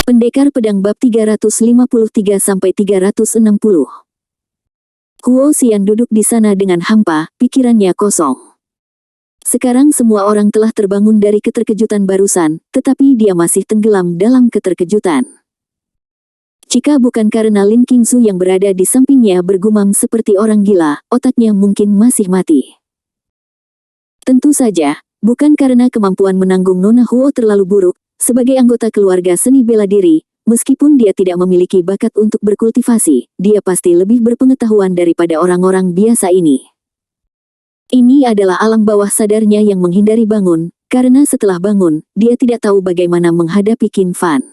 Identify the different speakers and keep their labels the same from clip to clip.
Speaker 1: Pendekar Pedang bab 353-360. Huo Xian duduk di sana dengan hampa, pikirannya kosong. Sekarang semua orang telah terbangun dari keterkejutan barusan, tetapi dia masih tenggelam dalam keterkejutan. Jika bukan karena Lin Qingzu yang berada di sampingnya bergumam seperti orang gila, otaknya mungkin masih mati. Tentu saja, bukan karena kemampuan menanggung Nona Huo terlalu buruk. Sebagai anggota keluarga seni bela diri, meskipun dia tidak memiliki bakat untuk berkultivasi, dia pasti lebih berpengetahuan daripada orang-orang biasa ini. Ini adalah alam bawah sadarnya yang menghindari bangun, karena setelah bangun, dia tidak tahu bagaimana menghadapi Qin Fan.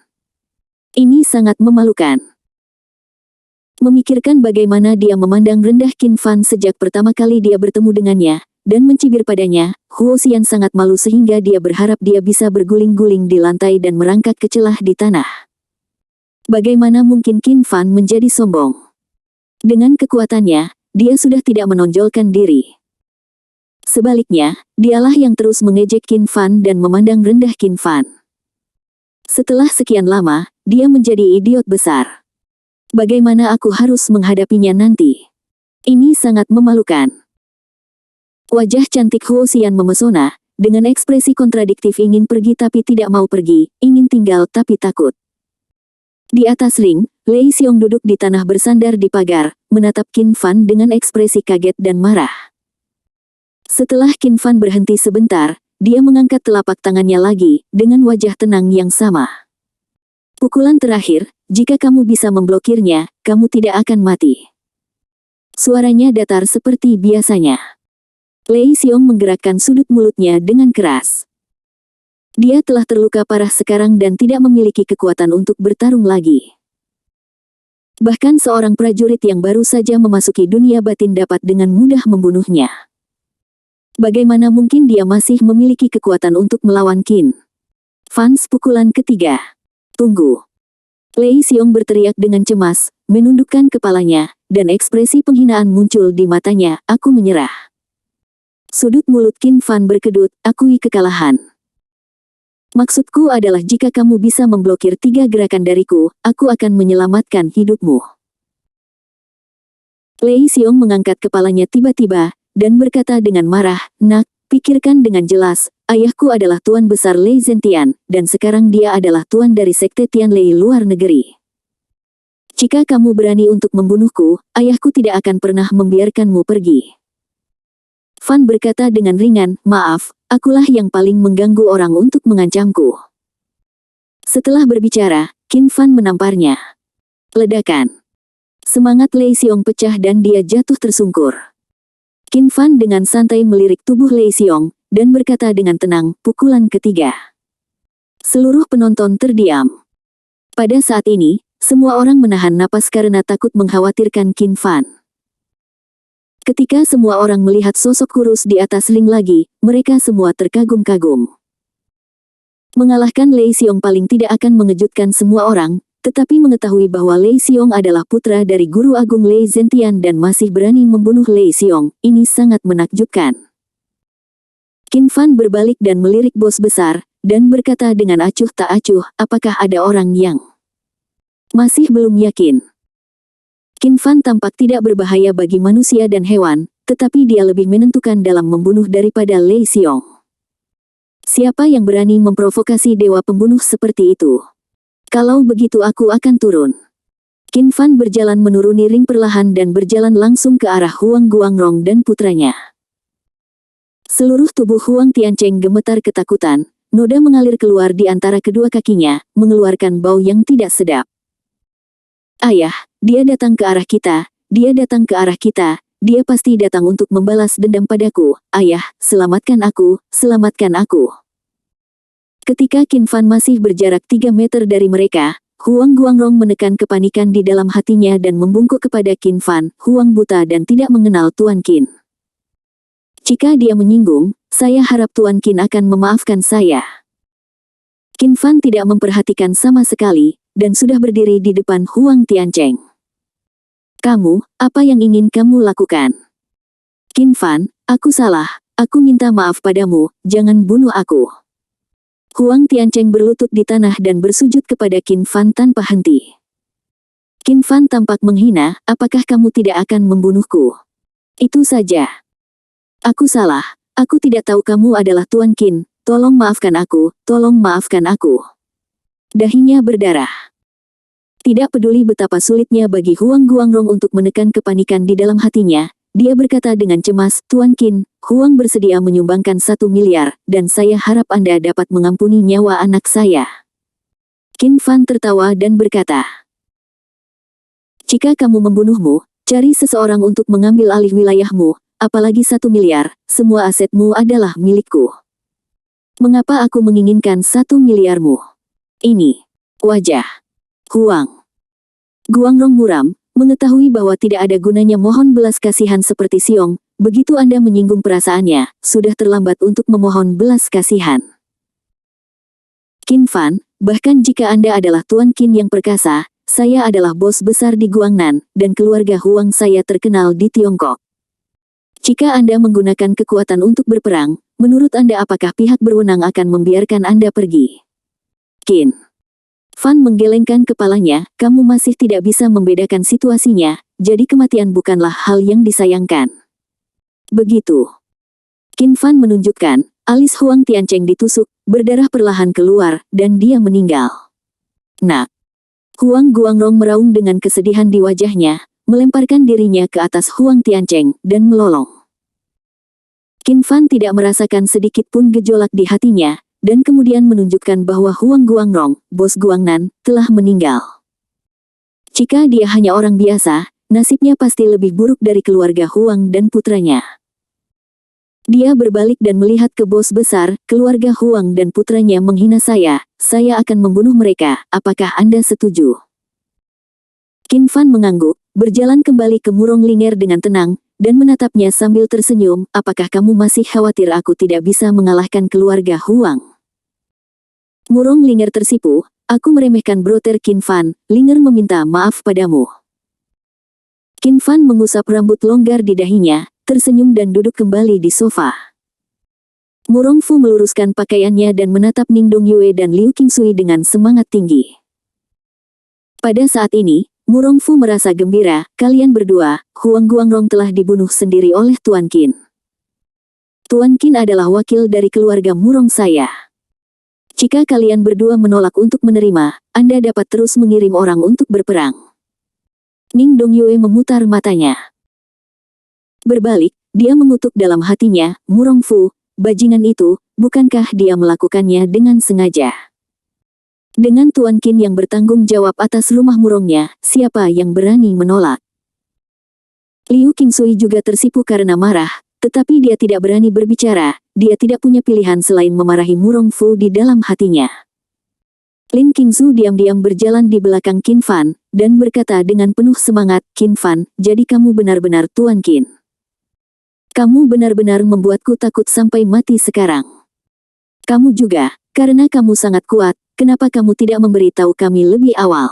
Speaker 1: Ini sangat memalukan. Memikirkan bagaimana dia memandang rendah Qin Fan sejak pertama kali dia bertemu dengannya, dan mencibir padanya, Huo Xian sangat malu sehingga dia berharap dia bisa berguling-guling di lantai dan merangkak ke celah di tanah. Bagaimana mungkin Qin Fan menjadi sombong? Dengan kekuatannya, dia sudah tidak menonjolkan diri. Sebaliknya, dialah yang terus mengejek Qin Fan dan memandang rendah Qin Fan. Setelah sekian lama, dia menjadi idiot besar. Bagaimana aku harus menghadapinya nanti? Ini sangat memalukan. Wajah cantik Huo Xian memesona, dengan ekspresi kontradiktif ingin pergi tapi tidak mau pergi, ingin tinggal tapi takut. Di atas ring, Lei Xiong duduk di tanah bersandar di pagar, menatap Qin Fan dengan ekspresi kaget dan marah. Setelah Qin Fan berhenti sebentar, dia mengangkat telapak tangannya lagi, dengan wajah tenang yang sama. Pukulan terakhir, jika kamu bisa memblokirnya, kamu tidak akan mati. Suaranya datar seperti biasanya. Lei Xiong menggerakkan sudut mulutnya dengan keras. Dia telah terluka parah sekarang dan tidak memiliki kekuatan untuk bertarung lagi. Bahkan seorang prajurit yang baru saja memasuki dunia batin dapat dengan mudah membunuhnya. Bagaimana mungkin dia masih memiliki kekuatan untuk melawan Qin Fan? Pukulan ketiga. Tunggu. Lei Xiong berteriak dengan cemas, menundukkan kepalanya, dan ekspresi penghinaan muncul di matanya. Aku menyerah. Sudut mulut Qin Fan berkedut, akui kekalahan. Maksudku adalah jika kamu bisa memblokir 3 gerakan dariku, aku akan menyelamatkan hidupmu. Lei Xiong mengangkat kepalanya tiba-tiba, dan berkata dengan marah, nak, pikirkan dengan jelas, ayahku adalah Tuan Besar Lei Zentian, dan sekarang dia adalah Tuan dari Sekte Tianlei luar negeri. Jika kamu berani untuk membunuhku, ayahku tidak akan pernah membiarkanmu pergi. Fan berkata dengan ringan, maaf, akulah yang paling mengganggu orang untuk mengancamku. Setelah berbicara, Qin Fan menamparnya. Ledakan. Semangat Lei Xiong pecah dan dia jatuh tersungkur. Qin Fan dengan santai melirik tubuh Lei Xiong, dan berkata dengan tenang, pukulan ketiga. Seluruh penonton terdiam. Pada saat ini, semua orang menahan napas karena takut mengkhawatirkan Qin Fan. Ketika semua orang melihat sosok kurus di atas ring lagi, mereka semua terkagum-kagum. Mengalahkan Lei Xiong paling tidak akan mengejutkan semua orang, tetapi mengetahui bahwa Lei Xiong adalah putra dari Guru Agung Lei Zentian dan masih berani membunuh Lei Xiong, ini sangat menakjubkan. Qin Fan berbalik dan melirik bos besar, dan berkata dengan acuh tak acuh, apakah ada orang yang masih belum yakin? Qin Fan tampak tidak berbahaya bagi manusia dan hewan, tetapi dia lebih menentukan dalam membunuh daripada Lei Xiong. Siapa yang berani memprovokasi dewa pembunuh seperti itu? Kalau begitu aku akan turun. Qin Fan berjalan menuruni ring perlahan dan berjalan langsung ke arah Huang Guangrong dan putranya. Seluruh tubuh Huang Tiancheng gemetar ketakutan, noda mengalir keluar di antara kedua kakinya, mengeluarkan bau yang tidak sedap. Ayah, dia datang ke arah kita, dia datang ke arah kita, dia pasti datang untuk membalas dendam padaku. Ayah, selamatkan aku, selamatkan aku. Ketika Qin Fan masih berjarak 3 meter dari mereka, Huang Guangrong menekan kepanikan di dalam hatinya dan membungkuk kepada Qin Fan. Huang buta dan tidak mengenal Tuan Qin. Jika dia menyinggung, saya harap Tuan Qin akan memaafkan saya. Qin Fan tidak memperhatikan sama sekali, dan sudah berdiri di depan Huang Tiancheng. Kamu, apa yang ingin kamu lakukan? Qin Fan, aku salah, aku minta maaf padamu, jangan bunuh aku. Huang Tiancheng berlutut di tanah dan bersujud kepada Qin Fan tanpa henti. Qin Fan tampak menghina, apakah kamu tidak akan membunuhku? Itu saja. Aku salah, aku tidak tahu kamu adalah Tuan Qin, tolong maafkan aku, tolong maafkan aku. Dahinya berdarah. Tidak peduli betapa sulitnya bagi Huang Guangrong untuk menekan kepanikan di dalam hatinya, dia berkata dengan cemas, Tuan Qin, Huang bersedia menyumbangkan 1 miliar, dan saya harap Anda dapat mengampuni nyawa anak saya. Qin Fan tertawa dan berkata, jika kamu membunuhmu, cari seseorang untuk mengambil alih wilayahmu, apalagi 1 miliar, semua asetmu adalah milikku. Mengapa aku menginginkan 1 miliarmu? Ini wajah Huang Guangrong muram, mengetahui bahwa tidak ada gunanya mohon belas kasihan seperti Siong, begitu Anda menyinggung perasaannya, sudah terlambat untuk memohon belas kasihan. Qin Fan, bahkan jika Anda adalah Tuan Qin yang perkasa, saya adalah bos besar di Guangnan, dan keluarga Huang saya terkenal di Tiongkok. Jika Anda menggunakan kekuatan untuk berperang, menurut Anda apakah pihak berwenang akan membiarkan Anda pergi? Qin Fan menggelengkan kepalanya, kamu masih tidak bisa membedakan situasinya, jadi kematian bukanlah hal yang disayangkan. Begitu. Qin Fan menunjukkan, alis Huang Tiancheng ditusuk, berdarah perlahan keluar, dan dia meninggal. Nak. Huang Guangrong meraung dengan kesedihan di wajahnya, melemparkan dirinya ke atas Huang Tiancheng, dan melolong. Qin Fan tidak merasakan sedikit pun gejolak di hatinya, dan kemudian menunjukkan bahwa Huang Guangrong, bos Guangnan, telah meninggal. Jika dia hanya orang biasa, nasibnya pasti lebih buruk dari keluarga Huang dan putranya. Dia berbalik dan melihat ke bos besar, keluarga Huang dan putranya menghina saya akan membunuh mereka, apakah Anda setuju? Qin Fan mengangguk, berjalan kembali ke Murong Ling'er dengan tenang, dan menatapnya sambil tersenyum, apakah kamu masih khawatir aku tidak bisa mengalahkan keluarga Huang? Murong Ling'er tersipu, aku meremehkan broter Qin Fan, Ling'er meminta maaf padamu. Qin Fan mengusap rambut longgar di dahinya, tersenyum dan duduk kembali di sofa. Murong Fu meluruskan pakaiannya dan menatap Ning Dongyue dan Liu Qingsui dengan semangat tinggi. Pada saat ini, Murong Fu merasa gembira, kalian berdua, Huang Guangrong telah dibunuh sendiri oleh Tuan Qin. Tuan Qin adalah wakil dari keluarga Murong saya. Jika kalian berdua menolak untuk menerima, Anda dapat terus mengirim orang untuk berperang. Ning Dongyue memutar matanya. Berbalik, dia mengutuk dalam hatinya, Murong Fu, bajingan itu, bukankah dia melakukannya dengan sengaja? Dengan Tuan Qin yang bertanggung jawab atas rumah Murongnya, siapa yang berani menolak? Liu Qingsui juga tersipu karena marah, tetapi dia tidak berani berbicara, dia tidak punya pilihan selain memarahi Murong Fu di dalam hatinya. Lin Qingzu diam-diam berjalan di belakang Qin Fan, dan berkata dengan penuh semangat, Qin Fan, jadi kamu benar-benar Tuan Qin. Kamu benar-benar membuatku takut sampai mati sekarang. Kamu juga, karena kamu sangat kuat, kenapa kamu tidak memberitahu kami lebih awal?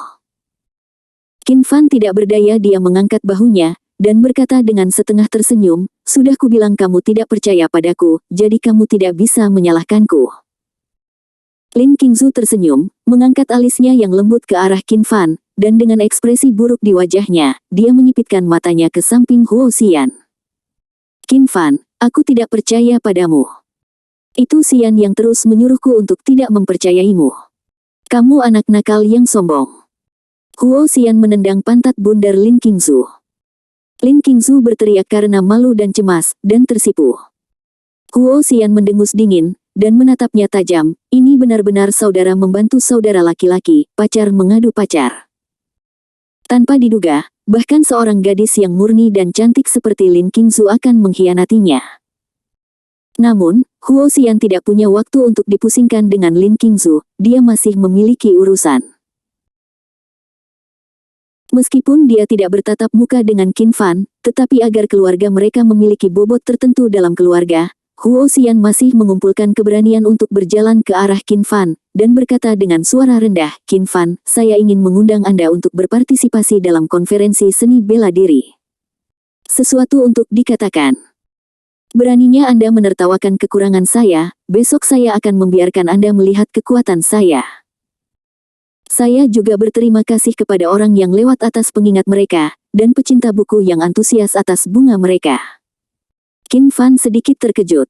Speaker 1: Qin Fan tidak berdaya, dia mengangkat bahunya, dan berkata dengan setengah tersenyum, sudah kubilang kamu tidak percaya padaku, jadi kamu tidak bisa menyalahkanku. Lin Qingzu tersenyum, mengangkat alisnya yang lembut ke arah Qin Fan, dan dengan ekspresi buruk di wajahnya, dia menyipitkan matanya ke samping Huo Xian. Qin Fan, aku tidak percaya padamu. Itu Xian yang terus menyuruhku untuk tidak mempercayaimu. Kamu anak nakal yang sombong. Huo Xian menendang pantat bundar Lin Qingzu. Lin Qingzu berteriak karena malu dan cemas, dan tersipu. Huo Xian mendengus dingin, dan menatapnya tajam, ini benar-benar saudara membantu saudara laki-laki, pacar mengadu pacar. Tanpa diduga, bahkan seorang gadis yang murni dan cantik seperti Lin Qingzu akan mengkhianatinya. Namun, Huo Xian tidak punya waktu untuk dipusingkan dengan Lin Qingzu, dia masih memiliki urusan. Meskipun dia tidak bertatap muka dengan Qin Fan, tetapi agar keluarga mereka memiliki bobot tertentu dalam keluarga, Huo Xian masih mengumpulkan keberanian untuk berjalan ke arah Qin Fan, dan berkata dengan suara rendah, Qin Fan, saya ingin mengundang Anda untuk berpartisipasi dalam konferensi seni bela diri. Sesuatu untuk dikatakan. Beraninya Anda menertawakan kekurangan saya, besok saya akan membiarkan Anda melihat kekuatan saya. Saya juga berterima kasih kepada orang yang lewat atas pengingat mereka, dan pecinta buku yang antusias atas bunga mereka. Qin Fan sedikit terkejut.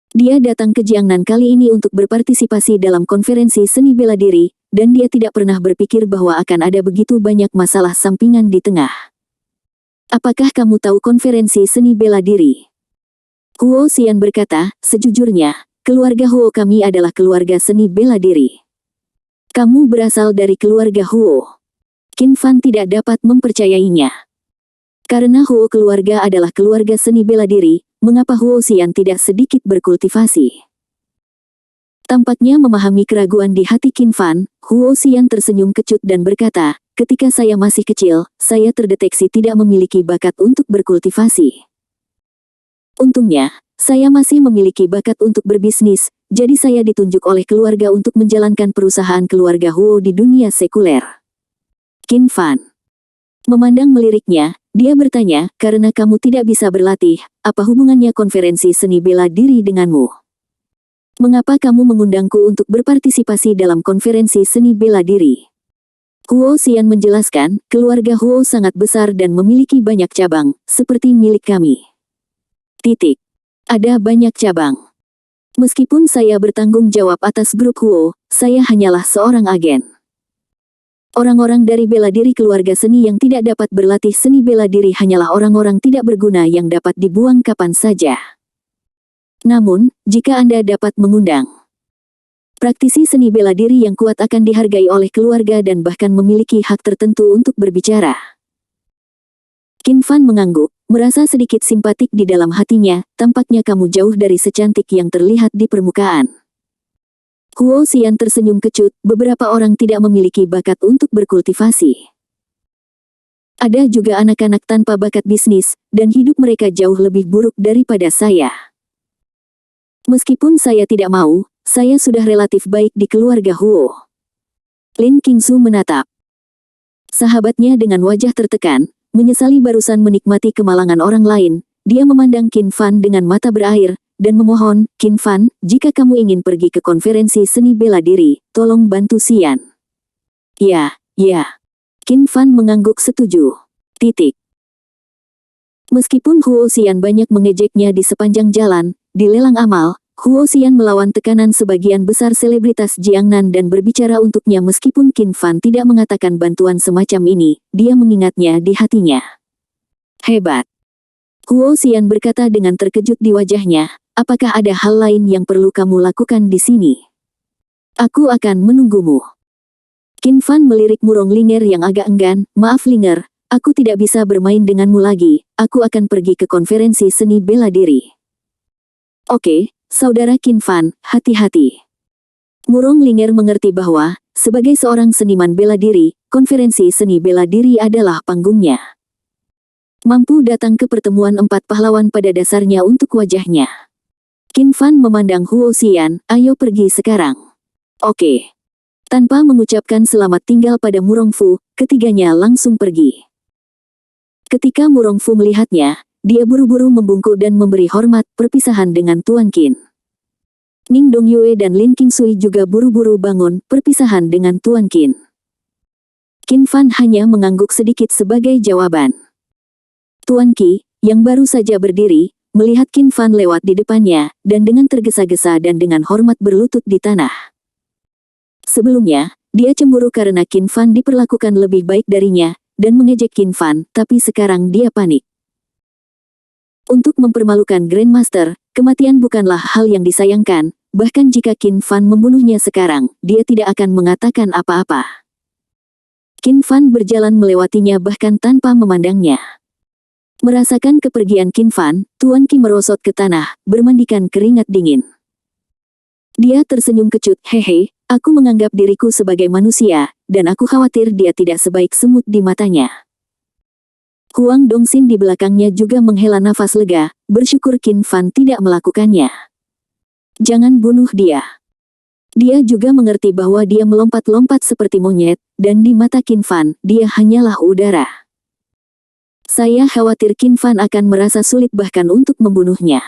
Speaker 1: Dia datang ke Jiangnan kali ini untuk berpartisipasi dalam konferensi seni bela diri, dan dia tidak pernah berpikir bahwa akan ada begitu banyak masalah sampingan di tengah. Apakah kamu tahu konferensi seni bela diri? Huo Xian berkata, sejujurnya, keluarga Huo kami adalah keluarga seni bela diri. Kamu berasal dari keluarga Huo. Qin Fan tidak dapat mempercayainya. Karena Huo keluarga adalah keluarga seni bela diri, mengapa Huo Xian tidak sedikit berkultivasi? Tampaknya memahami keraguan di hati Qin Fan, Huo Xian tersenyum kecut dan berkata, ketika saya masih kecil, saya terdeteksi tidak memiliki bakat untuk berkultivasi. Untungnya, saya masih memiliki bakat untuk berbisnis, jadi saya ditunjuk oleh keluarga untuk menjalankan perusahaan keluarga Huo di dunia sekuler. Qin Fan memandang meliriknya, dia bertanya, karena kamu tidak bisa berlatih, apa hubungannya konferensi seni bela diri denganmu? Mengapa kamu mengundangku untuk berpartisipasi dalam konferensi seni bela diri? Huo Xian menjelaskan, keluarga Huo sangat besar dan memiliki banyak cabang, seperti milik kami. Ada banyak cabang. Meskipun saya bertanggung jawab atas grup Huo, saya hanyalah seorang agen. Orang-orang dari bela diri keluarga seni yang tidak dapat berlatih seni bela diri hanyalah orang-orang tidak berguna yang dapat dibuang kapan saja. Namun, jika Anda dapat mengundang praktisi seni bela diri yang kuat akan dihargai oleh keluarga dan bahkan memiliki hak tertentu untuk berbicara. Qin Fan mengangguk, merasa sedikit simpatik di dalam hatinya, tampaknya kamu jauh dari secantik yang terlihat di permukaan. Huo Xian tersenyum kecut, beberapa orang tidak memiliki bakat untuk berkultivasi. Ada juga anak-anak tanpa bakat bisnis, dan hidup mereka jauh lebih buruk daripada saya. Meskipun saya tidak mau, saya sudah relatif baik di keluarga Huo. Lin Qingsu menatap sahabatnya dengan wajah tertekan, menyesali barusan menikmati kemalangan orang lain. Dia memandang Qin Fan dengan mata berair, dan memohon, Qin Fan, jika kamu ingin pergi ke konferensi seni bela diri, tolong bantu Xian. Ya. Qin Fan mengangguk setuju. Meskipun Huo Xian banyak mengejeknya di sepanjang jalan, di lelang amal, Huo Xian melawan tekanan sebagian besar selebritas Jiangnan dan berbicara untuknya meskipun Qin Fan tidak mengatakan bantuan semacam ini, dia mengingatnya di hatinya. Hebat. Huo Xian berkata dengan terkejut di wajahnya, apakah ada hal lain yang perlu kamu lakukan di sini? Aku akan menunggumu. Qin Fan melirik Murong Linger yang agak enggan, maaf Linger, aku tidak bisa bermain denganmu lagi, aku akan pergi ke konferensi seni bela diri. Oke. Saudara Qin Fan, hati-hati. Murong Linger mengerti bahwa, sebagai seorang seniman bela diri, konferensi seni bela diri adalah panggungnya. Mampu datang ke pertemuan 4 pahlawan pada dasarnya untuk wajahnya. Qin Fan memandang Huo Xian, ayo pergi sekarang. Oke. Tanpa mengucapkan selamat tinggal pada Murong Fu, ketiganya langsung pergi. Ketika Murong Fu melihatnya, dia buru-buru membungkuk dan memberi hormat perpisahan dengan Tuan Qin. Ning Dongyue dan Lin Qingsui juga buru-buru bangun perpisahan dengan Tuan Qin. Qin Fan hanya mengangguk sedikit sebagai jawaban. Tuan Qi, yang baru saja berdiri, melihat Qin Fan lewat di depannya, dan dengan tergesa-gesa dan dengan hormat berlutut di tanah. Sebelumnya, dia cemburu karena Qin Fan diperlakukan lebih baik darinya, dan mengejek Qin Fan, tapi sekarang dia panik. Untuk mempermalukan Grandmaster, kematian bukanlah hal yang disayangkan, bahkan jika Qin Fan membunuhnya sekarang, dia tidak akan mengatakan apa-apa. Qin Fan berjalan melewatinya bahkan tanpa memandangnya. Merasakan kepergian Qin Fan, Tuan Qi merosot ke tanah, bermandikan keringat dingin. Dia tersenyum kecut, hehe, aku menganggap diriku sebagai manusia, dan aku khawatir dia tidak sebaik semut di matanya. Huang Dongxin di belakangnya juga menghela nafas lega, bersyukur Qin Fan tidak melakukannya. Jangan bunuh dia. Dia juga mengerti bahwa dia melompat-lompat seperti monyet, dan di mata Qin Fan, dia hanyalah udara. Saya khawatir Qin Fan akan merasa sulit bahkan untuk membunuhnya.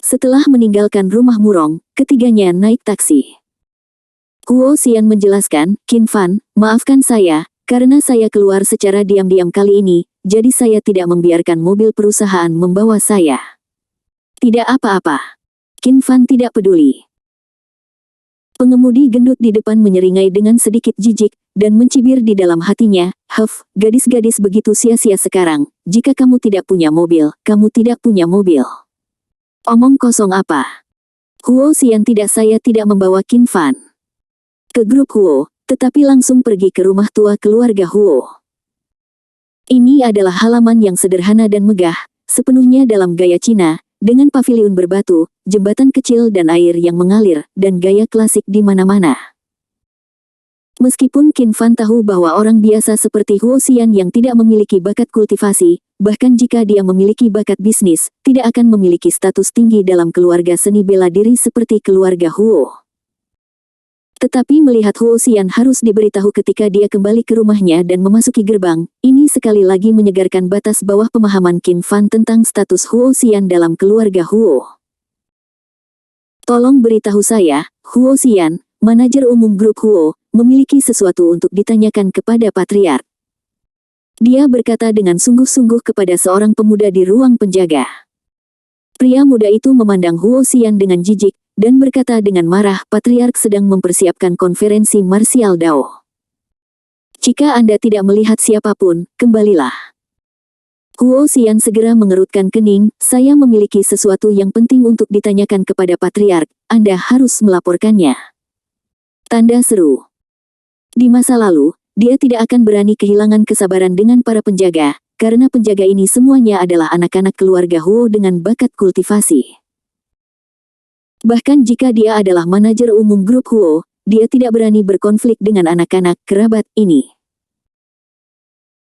Speaker 1: Setelah meninggalkan rumah Murong, ketiganya naik taksi. Huo Xian menjelaskan, Qin Fan, maafkan saya, karena saya keluar secara diam-diam kali ini, jadi saya tidak membiarkan mobil perusahaan membawa saya. Tidak apa-apa. Qin Fan tidak peduli. Pengemudi gendut di depan menyeringai dengan sedikit jijik, dan mencibir di dalam hatinya, gadis-gadis begitu sia-sia sekarang, jika kamu tidak punya mobil, kamu tidak punya mobil. Omong kosong apa? Huo Xian saya tidak membawa Qin Fan ke grup Huo, tetapi langsung pergi ke rumah tua keluarga Huo. Ini adalah halaman yang sederhana dan megah, sepenuhnya dalam gaya Cina, dengan paviliun berbatu, jembatan kecil dan air yang mengalir, dan gaya klasik di mana-mana. Meskipun Qin Fan tahu bahwa orang biasa seperti Huo Xian yang tidak memiliki bakat kultivasi, bahkan jika dia memiliki bakat bisnis, tidak akan memiliki status tinggi dalam keluarga seni bela diri seperti keluarga Huo. Tetapi melihat Huo Xian harus diberitahu ketika dia kembali ke rumahnya dan memasuki gerbang, ini sekali lagi menyegarkan batas bawah pemahaman Qin Fan tentang status Huo Xian dalam keluarga Huo. Tolong beritahu saya, Huo Xian, manajer umum grup Huo, memiliki sesuatu untuk ditanyakan kepada Patriark. Dia berkata dengan sungguh-sungguh kepada seorang pemuda di ruang penjaga. Pria muda itu memandang Huo Xian dengan jijik, dan berkata dengan marah, Patriark sedang mempersiapkan konferensi marsial Dao. Jika Anda tidak melihat siapapun, kembalilah. Huo Xian segera mengerutkan kening, saya memiliki sesuatu yang penting untuk ditanyakan kepada Patriark, Anda harus melaporkannya. Tanda seru. Di masa lalu, dia tidak akan berani kehilangan kesabaran dengan para penjaga, karena penjaga ini semuanya adalah anak-anak keluarga Huo dengan bakat kultivasi. Bahkan jika dia adalah manajer umum grup Huo, dia tidak berani berkonflik dengan anak-anak kerabat ini.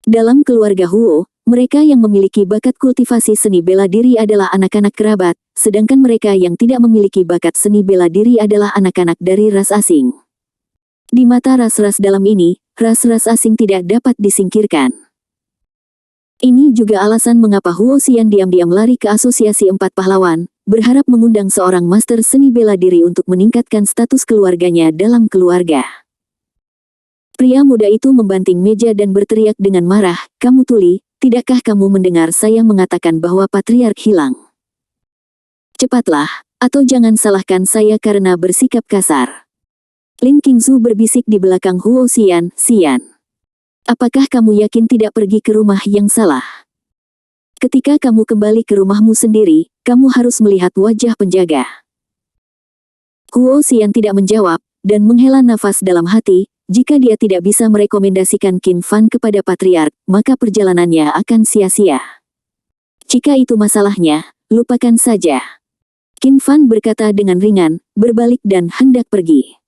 Speaker 1: Dalam keluarga Huo, mereka yang memiliki bakat kultivasi seni bela diri adalah anak-anak kerabat, sedangkan mereka yang tidak memiliki bakat seni bela diri adalah anak-anak dari ras asing. Di mata ras-ras dalam ini, ras-ras asing tidak dapat disingkirkan. Ini juga alasan mengapa Huo Xian diam-diam lari ke Asosiasi Empat Pahlawan, berharap mengundang seorang master seni bela diri untuk meningkatkan status keluarganya dalam keluarga. Pria muda itu membanting meja dan berteriak dengan marah, kamu tuli, tidakkah kamu mendengar saya mengatakan bahwa Patriark hilang? Cepatlah, atau jangan salahkan saya karena bersikap kasar. Lin Qingzu berbisik di belakang Huo Xian, Xian. Apakah kamu yakin tidak pergi ke rumah yang salah? Ketika kamu kembali ke rumahmu sendiri, kamu harus melihat wajah penjaga. Huo Xian tidak menjawab, dan menghela nafas dalam hati, jika dia tidak bisa merekomendasikan Qin Fan kepada Patriark, maka perjalanannya akan sia-sia. Jika itu masalahnya, lupakan saja. Qin Fan berkata dengan ringan, berbalik dan hendak pergi.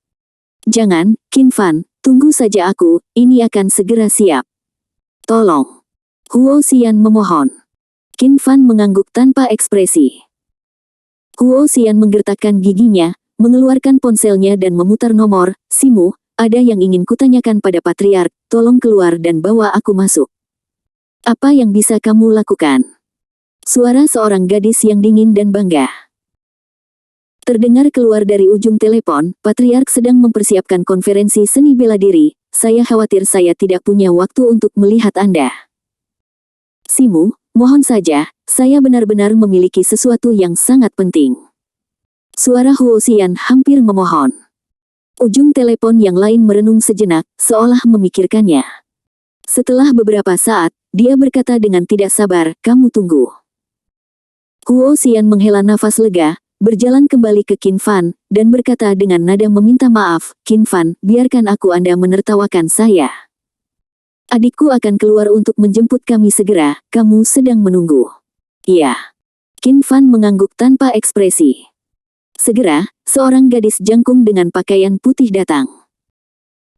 Speaker 1: Jangan, Qin Fan, tunggu saja aku, ini akan segera siap. Tolong. Huo Xian memohon. Qin Fan mengangguk tanpa ekspresi. Huo Xian menggertakkan giginya, mengeluarkan ponselnya dan memutar nomor, Simu, ada yang ingin kutanyakan pada Patriark, tolong keluar dan bawa aku masuk. Apa yang bisa kamu lakukan? Suara seorang gadis yang dingin dan bangga terdengar keluar dari ujung telepon. Patriark sedang mempersiapkan konferensi seni bela diri, saya khawatir saya tidak punya waktu untuk melihat Anda. Simu, mohon saja, saya benar-benar memiliki sesuatu yang sangat penting. Suara Huo Xian hampir memohon. Ujung telepon yang lain merenung sejenak, seolah memikirkannya. Setelah beberapa saat, dia berkata dengan tidak sabar, kamu tunggu. Huo Xian menghela nafas lega, berjalan kembali ke Qin Fan, dan berkata dengan nada meminta maaf, Qin Fan, biarkan aku Anda menertawakan saya. Adikku akan keluar untuk menjemput kami segera, kamu sedang menunggu. Iya. Qin Fan mengangguk tanpa ekspresi. Segera, seorang gadis jangkung dengan pakaian putih datang.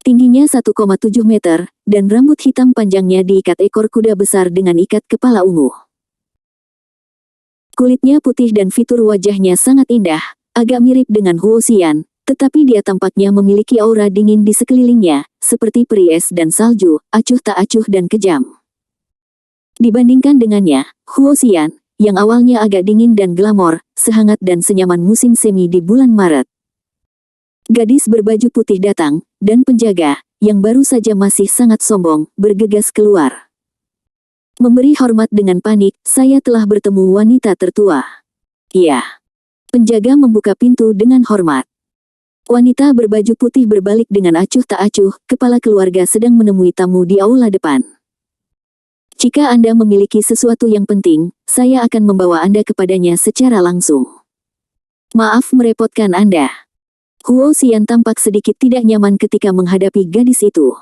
Speaker 1: Tingginya 1,7 meter, dan rambut hitam panjangnya diikat ekor kuda besar dengan ikat kepala ungu. Kulitnya putih dan fitur wajahnya sangat indah, agak mirip dengan Huo Xian, tetapi dia tampaknya memiliki aura dingin di sekelilingnya, seperti peri es dan salju, acuh tak acuh dan kejam. Dibandingkan dengannya, Huo Xian, yang awalnya agak dingin dan glamor, sehangat dan senyaman musim semi di bulan Maret. Gadis berbaju putih datang, dan penjaga, yang baru saja masih sangat sombong, bergegas keluar. Memberi hormat dengan panik, saya telah bertemu wanita tertua. Iya. Penjaga membuka pintu dengan hormat. Wanita berbaju putih berbalik dengan acuh tak acuh, kepala keluarga sedang menemui tamu di aula depan. Jika Anda memiliki sesuatu yang penting, saya akan membawa Anda kepadanya secara langsung. Maaf merepotkan Anda. Huo Xian tampak sedikit tidak nyaman ketika menghadapi gadis itu.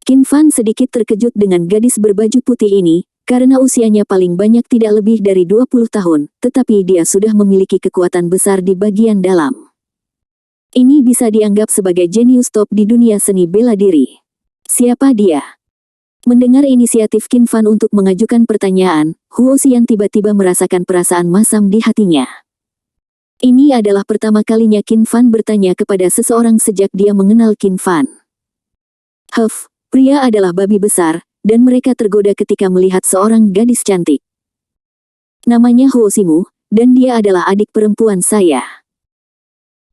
Speaker 1: Qin Fan sedikit terkejut dengan gadis berbaju putih ini, karena usianya paling banyak tidak lebih dari 20 tahun, tetapi dia sudah memiliki kekuatan besar di bagian dalam. Ini bisa dianggap sebagai jenius top di dunia seni bela diri. Siapa dia? Mendengar inisiatif Qin Fan untuk mengajukan pertanyaan, Huo Xian tiba-tiba merasakan perasaan masam di hatinya. Ini adalah pertama kalinya Qin Fan bertanya kepada seseorang sejak dia mengenal Qin Fan. Pria adalah babi besar, dan mereka tergoda ketika melihat seorang gadis cantik. Namanya Huo Ximu, dan dia adalah adik perempuan saya.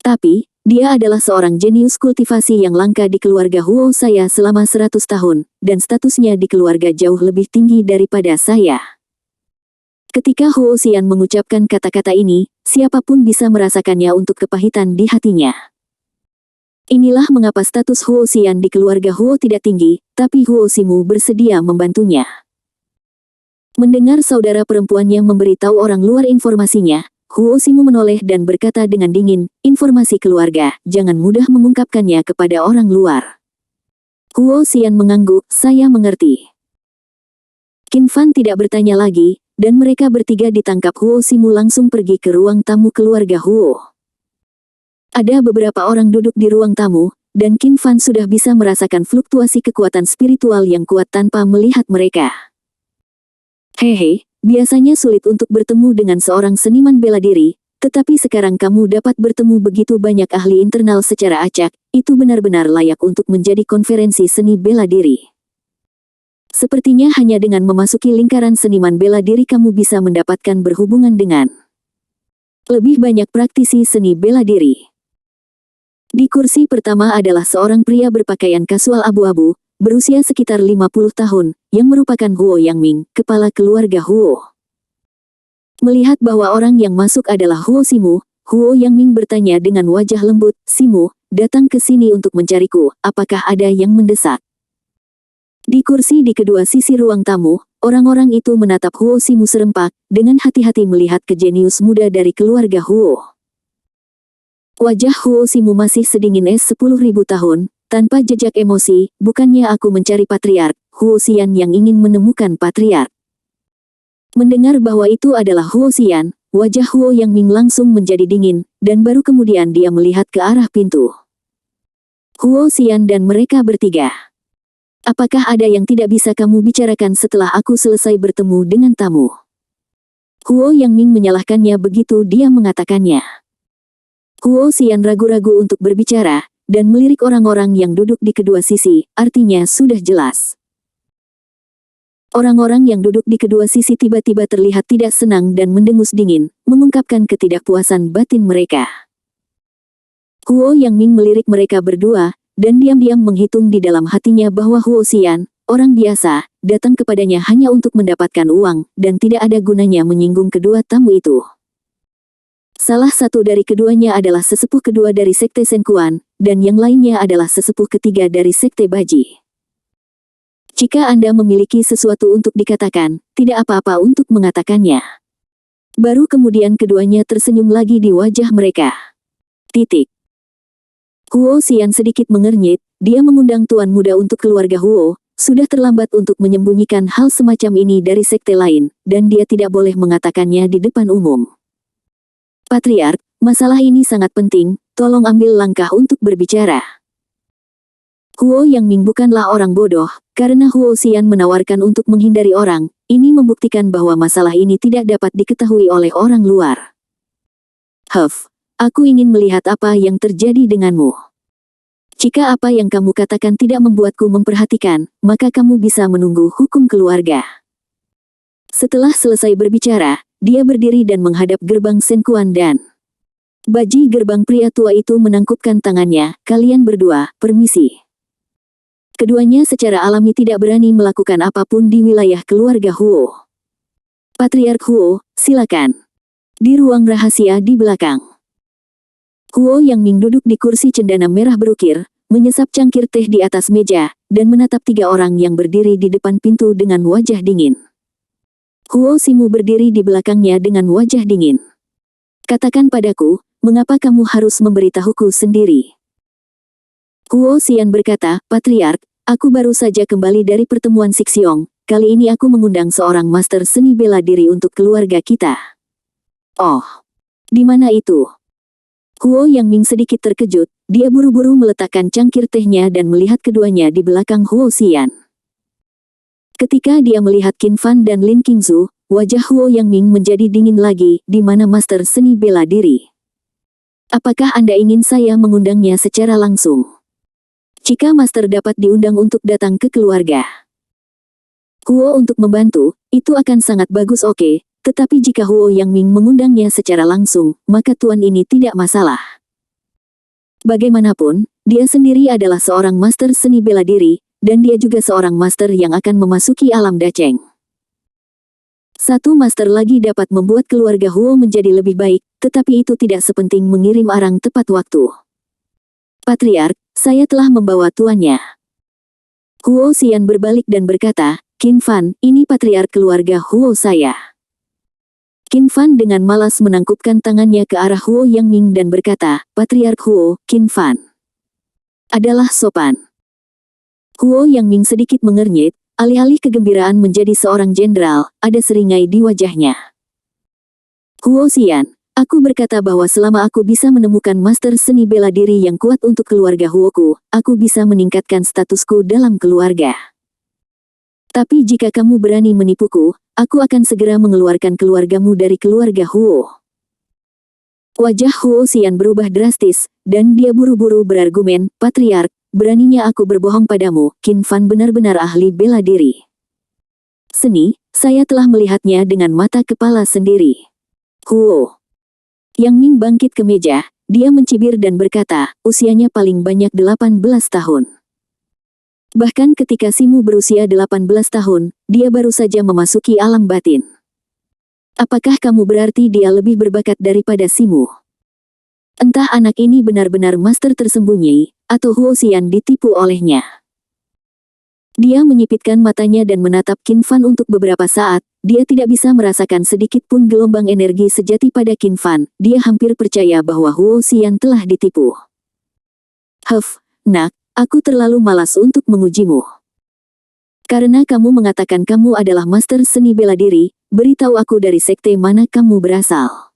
Speaker 1: Tapi, dia adalah seorang jenius kultivasi yang langka di keluarga Huo saya selama 100 tahun, dan statusnya di keluarga jauh lebih tinggi daripada saya. Ketika Huo Xian mengucapkan kata-kata ini, siapapun bisa merasakannya untuk kepahitan di hatinya. Inilah mengapa status Huo Xian di keluarga Huo tidak tinggi, tapi Huo Ximu bersedia membantunya. Mendengar saudara perempuannya memberitahu orang luar informasinya, Huo Ximu menoleh dan berkata dengan dingin, informasi keluarga, jangan mudah mengungkapkannya kepada orang luar. Huo Xian mengangguk, saya mengerti. Qin Fan tidak bertanya lagi, dan mereka bertiga ditangkap. Huo Ximu langsung pergi ke ruang tamu keluarga Huo. Ada beberapa orang duduk di ruang tamu, dan Qin Fan sudah bisa merasakan fluktuasi kekuatan spiritual yang kuat tanpa melihat mereka. Hehe. Biasanya sulit untuk bertemu dengan seorang seniman bela diri, tetapi sekarang kamu dapat bertemu begitu banyak ahli internal secara acak, itu benar-benar layak untuk menjadi konferensi seni bela diri. Sepertinya hanya dengan memasuki lingkaran seniman bela diri kamu bisa mendapatkan berhubungan dengan lebih banyak praktisi seni bela diri. Di kursi pertama adalah seorang pria berpakaian kasual abu-abu, berusia sekitar 50 tahun, yang merupakan Huo Yangming, kepala keluarga Huo. Melihat bahwa orang yang masuk adalah Huo Ximu, Huo Yangming bertanya dengan wajah lembut, Ximu, datang ke sini untuk mencariku, apakah ada yang mendesak? Di kursi di kedua sisi ruang tamu, orang-orang itu menatap Huo Ximu serempak, dengan hati-hati melihat ke jenius muda dari keluarga Huo. Wajah Huo Ximu masih sedingin es 10.000 tahun, tanpa jejak emosi, bukannya aku mencari patriark, Huo Xian yang ingin menemukan patriark. Mendengar bahwa itu adalah Huo Xian, wajah Huo Yangming langsung menjadi dingin, dan baru kemudian dia melihat ke arah pintu. Huo Xian dan mereka bertiga. Apakah ada yang tidak bisa kamu bicarakan setelah aku selesai bertemu dengan tamu? Huo Yangming menyalahkannya begitu dia mengatakannya. Huo Xian ragu-ragu untuk berbicara, dan melirik orang-orang yang duduk di kedua sisi, artinya sudah jelas. Orang-orang yang duduk di kedua sisi tiba-tiba terlihat tidak senang dan mendengus dingin, mengungkapkan ketidakpuasan batin mereka. Huo Yangming melirik mereka berdua, dan diam-diam menghitung di dalam hatinya bahwa Huo Xian, orang biasa, datang kepadanya hanya untuk mendapatkan uang, dan tidak ada gunanya menyinggung kedua tamu itu. Salah satu dari keduanya adalah sesepuh kedua dari Sekte Senkuan, dan yang lainnya adalah sesepuh ketiga dari Sekte Baji. Jika Anda memiliki sesuatu untuk dikatakan, tidak apa-apa untuk mengatakannya. Baru kemudian keduanya tersenyum lagi di wajah mereka. Huo Xian sedikit mengernyit, dia mengundang tuan muda untuk keluarga Huo, sudah terlambat untuk menyembunyikan hal semacam ini dari sekte lain, dan dia tidak boleh mengatakannya di depan umum. Patriark, masalah ini sangat penting, tolong ambil langkah untuk berbicara. Huo Yangming bukanlah orang bodoh, karena Huo Xian menawarkan untuk menghindari orang, ini membuktikan bahwa masalah ini tidak dapat diketahui oleh orang luar. Aku ingin melihat apa yang terjadi denganmu. Jika apa yang kamu katakan tidak membuatku memperhatikan, maka kamu bisa menunggu hukum keluarga. Setelah selesai berbicara, dia berdiri dan menghadap gerbang Senkuan dan baji gerbang pria tua itu menangkupkan tangannya. Kalian berdua, permisi. Keduanya secara alami tidak berani melakukan apapun di wilayah keluarga Huo. Patriark Huo, silakan. Di ruang rahasia di belakang. Huo Yangming duduk di kursi cendana merah berukir, menyesap cangkir teh di atas meja, dan menatap 3 orang yang berdiri di depan pintu dengan wajah dingin. Huo Simu berdiri di belakangnya dengan wajah dingin. Katakan padaku, mengapa kamu harus memberitahuku sendiri? Huo Xian berkata, Patriark, aku baru saja kembali dari pertemuan Sixiong, kali ini aku mengundang seorang master seni bela diri untuk keluarga kita. Oh, di mana itu? Huo Yangming sedikit terkejut, dia buru-buru meletakkan cangkir tehnya dan melihat keduanya di belakang Huo Xian. Ketika dia melihat Qin Fan dan Lin Qingzu, wajah Huo Yangming menjadi dingin lagi. Di mana master seni bela diri? Apakah Anda ingin saya mengundangnya secara langsung? Jika master dapat diundang untuk datang ke keluarga Huo untuk membantu, itu akan sangat bagus oke. Tetapi jika Huo Yangming mengundangnya secara langsung, maka tuan ini tidak masalah. Bagaimanapun, dia sendiri adalah seorang master seni bela diri, dan dia juga seorang master yang akan memasuki alam daceng. Satu master lagi dapat membuat keluarga Huo menjadi lebih baik, tetapi itu tidak sepenting mengirim orang tepat waktu. Patriark, saya telah membawa tuannya. Huo Xian berbalik dan berkata, Qin Fan, ini patriark keluarga Huo saya. Qin Fan dengan malas menangkupkan tangannya ke arah Huo Yangming dan berkata, Patriark Huo, Qin Fan adalah sopan. Huo Yangming sedikit mengernyit, alih-alih kegembiraan menjadi seorang jenderal, ada seringai di wajahnya. Huo Xian, aku berkata bahwa selama aku bisa menemukan master seni bela diri yang kuat untuk keluarga Huoku, aku bisa meningkatkan statusku dalam keluarga. Tapi jika kamu berani menipuku, aku akan segera mengeluarkan keluargamu dari keluarga Huo. Wajah Huo Xian berubah drastis, dan dia buru-buru berargumen, Patriark, beraninya aku berbohong padamu, Qin Fan benar-benar ahli bela diri seni, saya telah melihatnya dengan mata kepala sendiri. Huo Yangming bangkit ke meja, dia mencibir dan berkata, usianya paling banyak 18 tahun. Bahkan ketika Simu berusia 18 tahun, dia baru saja memasuki alam batin. Apakah kamu berarti dia lebih berbakat daripada Simu? Entah anak ini benar-benar master tersembunyi, atau Huo Xian ditipu olehnya. Dia menyipitkan matanya dan menatap Qin Fan untuk beberapa saat, dia tidak bisa merasakan sedikit pun gelombang energi sejati pada Qin Fan, dia hampir percaya bahwa Huo Xian telah ditipu. Nak, aku terlalu malas untuk mengujimu. Karena kamu mengatakan kamu adalah master seni bela diri, beritahu aku dari sekte mana kamu berasal.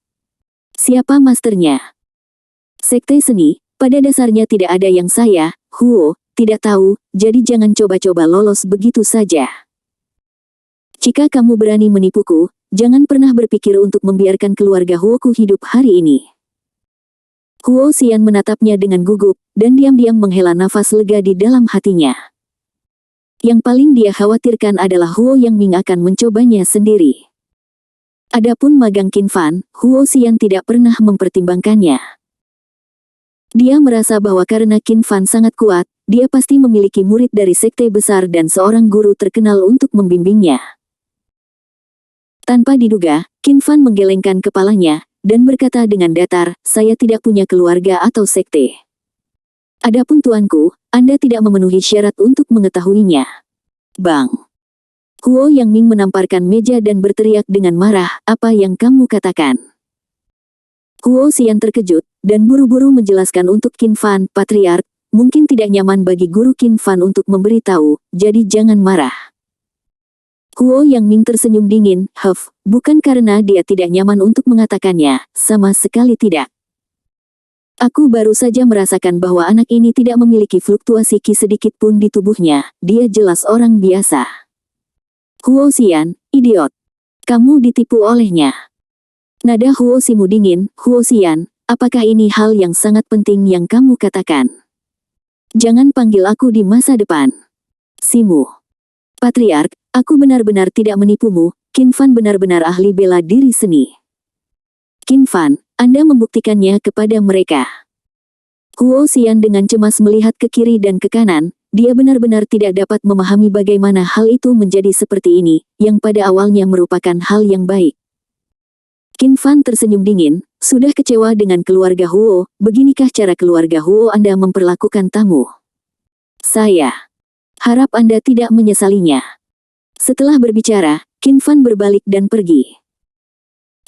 Speaker 1: Siapa masternya? Sekte seni, pada dasarnya tidak ada yang saya, Huo, tidak tahu, jadi jangan coba-coba lolos begitu saja. Jika kamu berani menipuku, jangan pernah berpikir untuk membiarkan keluarga Huoku hidup hari ini. Huo Xian menatapnya dengan gugup, dan diam-diam menghela nafas lega di dalam hatinya. Yang paling dia khawatirkan adalah Huo Yangming akan mencobanya sendiri. Adapun magang Qin Fan, Huo Xian tidak pernah mempertimbangkannya. Dia merasa bahwa karena Qin Fan sangat kuat, dia pasti memiliki murid dari sekte besar dan seorang guru terkenal untuk membimbingnya. Tanpa diduga, Qin Fan menggelengkan kepalanya, dan berkata dengan datar, saya tidak punya keluarga atau sekte. Adapun tuanku, Anda tidak memenuhi syarat untuk mengetahuinya. Bang! Huo Yangming menamparkan meja dan berteriak dengan marah, apa yang kamu katakan? Huo Xian terkejut, dan buru-buru menjelaskan untuk Qin Fan, Patriark, mungkin tidak nyaman bagi guru Qin Fan untuk memberitahu, jadi jangan marah. Huo Yangming tersenyum dingin, bukan karena dia tidak nyaman untuk mengatakannya, sama sekali tidak. Aku baru saja merasakan bahwa anak ini tidak memiliki fluktuasi ki sedikit pun di tubuhnya, dia jelas orang biasa. Huo Xian, idiot. Kamu ditipu olehnya. Nada Huo Simu dingin, Huo Xian, apakah ini hal yang sangat penting yang kamu katakan? Jangan panggil aku di masa depan. Simu. Patriark, Aku benar-benar tidak menipumu, Qin Fan benar-benar ahli bela diri seni. Qin Fan, Anda membuktikannya kepada mereka. Huo Xian dengan cemas melihat ke kiri dan ke kanan, dia benar-benar tidak dapat memahami bagaimana hal itu menjadi seperti ini, yang pada awalnya merupakan hal yang baik. Qin Fan tersenyum dingin, sudah kecewa dengan keluarga Huo, beginikah cara keluarga Huo Anda memperlakukan tamu? Saya harap Anda tidak menyesalinya. Setelah berbicara, Qin Fan berbalik dan pergi.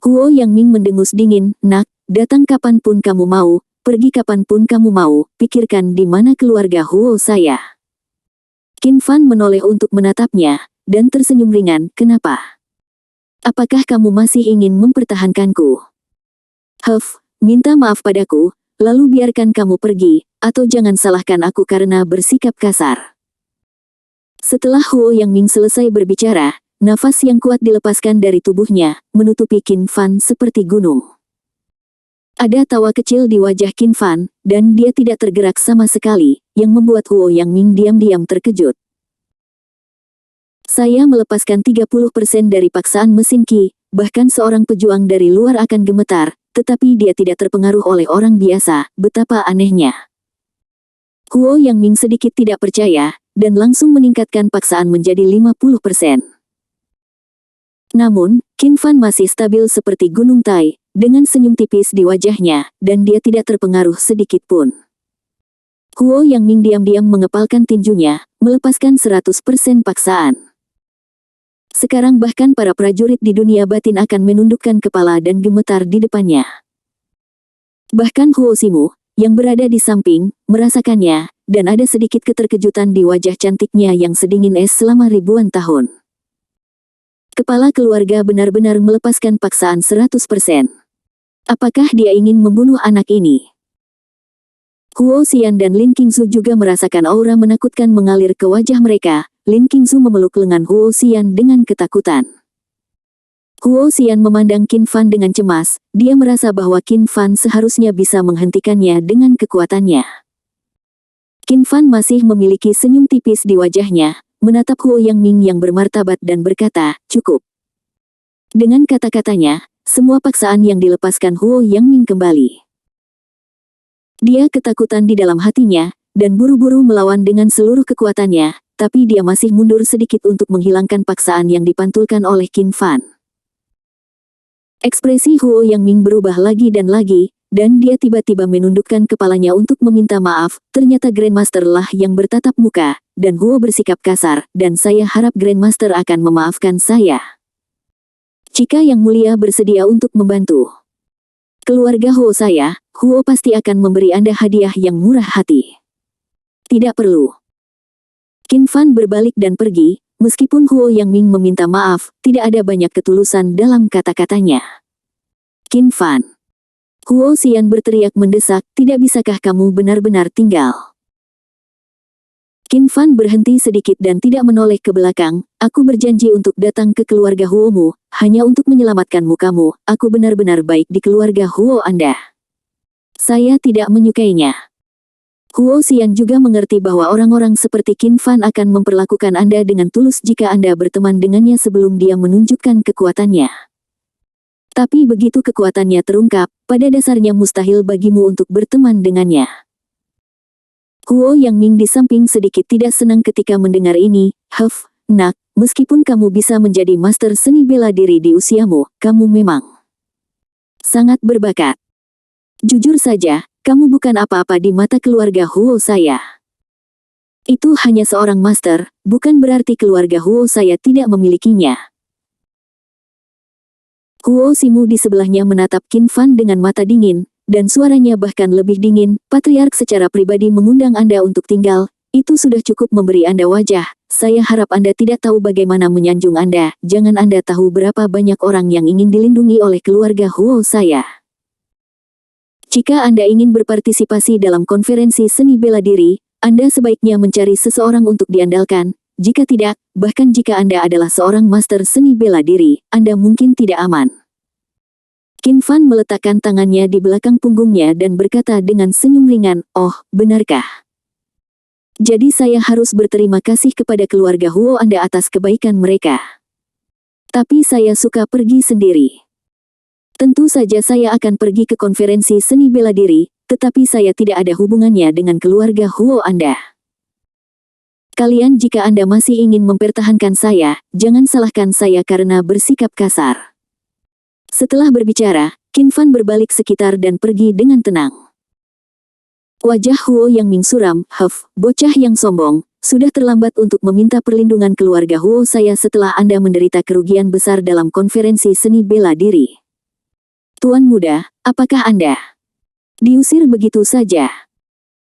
Speaker 1: Huo Yangming mendengus dingin, nak, datang kapanpun kamu mau, pergi kapanpun kamu mau, pikirkan di mana keluarga Huo saya. Qin Fan menoleh untuk menatapnya, dan tersenyum ringan, kenapa? Apakah kamu masih ingin mempertahankanku? Minta maaf padaku, lalu biarkan kamu pergi, atau jangan salahkan aku karena bersikap kasar. Setelah Huo Yangming selesai berbicara, nafas yang kuat dilepaskan dari tubuhnya, menutupi Qin Fan seperti gunung. Ada tawa kecil di wajah Qin Fan, dan dia tidak tergerak sama sekali, yang membuat Huo Yangming diam-diam terkejut. Saya melepaskan 30% dari paksaan mesin Qi, bahkan seorang pejuang dari luar akan gemetar, tetapi dia tidak terpengaruh oleh orang biasa, betapa anehnya. Huo Yangming sedikit tidak percaya, dan langsung meningkatkan paksaan menjadi 50%. Namun, Qin Fan masih stabil seperti gunung Tai, dengan senyum tipis di wajahnya, dan dia tidak terpengaruh sedikit pun. Huo Yangming diam-diam mengepalkan tinjunya, melepaskan 100% paksaan. Sekarang bahkan para prajurit di dunia batin akan menundukkan kepala dan gemetar di depannya. Bahkan Huo Ximu, yang berada di samping, merasakannya, dan ada sedikit keterkejutan di wajah cantiknya yang sedingin es selama ribuan tahun. Kepala keluarga benar-benar melepaskan paksaan 100%. Apakah dia ingin membunuh anak ini? Huo Xian dan Lin Qingzu juga merasakan aura menakutkan mengalir ke wajah mereka. Lin Qingzu memeluk lengan Huo Xian dengan ketakutan. Huo Xian memandang Qin Fan dengan cemas, dia merasa bahwa Qin Fan seharusnya bisa menghentikannya dengan kekuatannya. Qin Fan masih memiliki senyum tipis di wajahnya, menatap Huo Yangming yang bermartabat dan berkata, cukup. Dengan kata-katanya, semua paksaan yang dilepaskan Huo Yangming kembali. Dia ketakutan di dalam hatinya, dan buru-buru melawan dengan seluruh kekuatannya, tapi dia masih mundur sedikit untuk menghilangkan paksaan yang dipantulkan oleh Qin Fan. Ekspresi Huo Yangming berubah lagi, dan dia tiba-tiba menundukkan kepalanya untuk meminta maaf. Ternyata Grandmaster lah yang bertatap muka, dan Huo bersikap kasar, dan saya harap Grandmaster akan memaafkan saya. Jika Yang Mulia bersedia untuk membantu keluarga Huo saya, Huo pasti akan memberi Anda hadiah yang murah hati. Tidak perlu. Qin Fan berbalik dan pergi, meskipun Huo Yangming meminta maaf, tidak ada banyak ketulusan dalam kata-katanya. Qin Fan. Huo Xian berteriak mendesak, tidak bisakah kamu benar-benar tinggal? Qin Fan berhenti sedikit dan tidak menoleh ke belakang, aku berjanji untuk datang ke keluarga Huomu, hanya untuk menyelamatkan mukamu, aku benar-benar baik di keluarga Huo Anda. Saya tidak menyukainya. Huo Xian juga mengerti bahwa orang-orang seperti Qin Fan akan memperlakukan Anda dengan tulus jika Anda berteman dengannya sebelum dia menunjukkan kekuatannya. Tapi begitu kekuatannya terungkap, pada dasarnya mustahil bagimu untuk berteman dengannya. Huo Yangming di samping sedikit tidak senang ketika mendengar ini, nak, meskipun kamu bisa menjadi master seni bela diri di usiamu, kamu memang sangat berbakat. Jujur saja, kamu bukan apa-apa di mata keluarga Huo saya. Itu hanya seorang master, bukan berarti keluarga Huo saya tidak memilikinya. Huo Ximu di sebelahnya menatap Qin Fan dengan mata dingin, dan suaranya bahkan lebih dingin, Patriark secara pribadi mengundang Anda untuk tinggal, itu sudah cukup memberi Anda wajah, saya harap Anda tidak tahu bagaimana menyanjung Anda, jangan Anda tahu berapa banyak orang yang ingin dilindungi oleh keluarga Huo saya. Jika Anda ingin berpartisipasi dalam konferensi seni bela diri, Anda sebaiknya mencari seseorang untuk diandalkan, jika tidak, bahkan jika Anda adalah seorang master seni bela diri, Anda mungkin tidak aman. Qin Fan meletakkan tangannya di belakang punggungnya dan berkata dengan senyum ringan, oh, benarkah? Jadi saya harus berterima kasih kepada keluarga Huo Anda atas kebaikan mereka. Tapi saya suka pergi sendiri. Tentu saja saya akan pergi ke konferensi seni bela diri, tetapi saya tidak ada hubungannya dengan keluarga Huo Anda. Kalian jika Anda masih ingin mempertahankan saya, jangan salahkan saya karena bersikap kasar. Setelah berbicara, Qin Fan berbalik sekitar dan pergi dengan tenang. Wajah Huo Yang Ming suram, bocah yang sombong, sudah terlambat untuk meminta perlindungan keluarga Huo saya setelah Anda menderita kerugian besar dalam konferensi seni bela diri. Tuan muda, apakah Anda diusir begitu saja?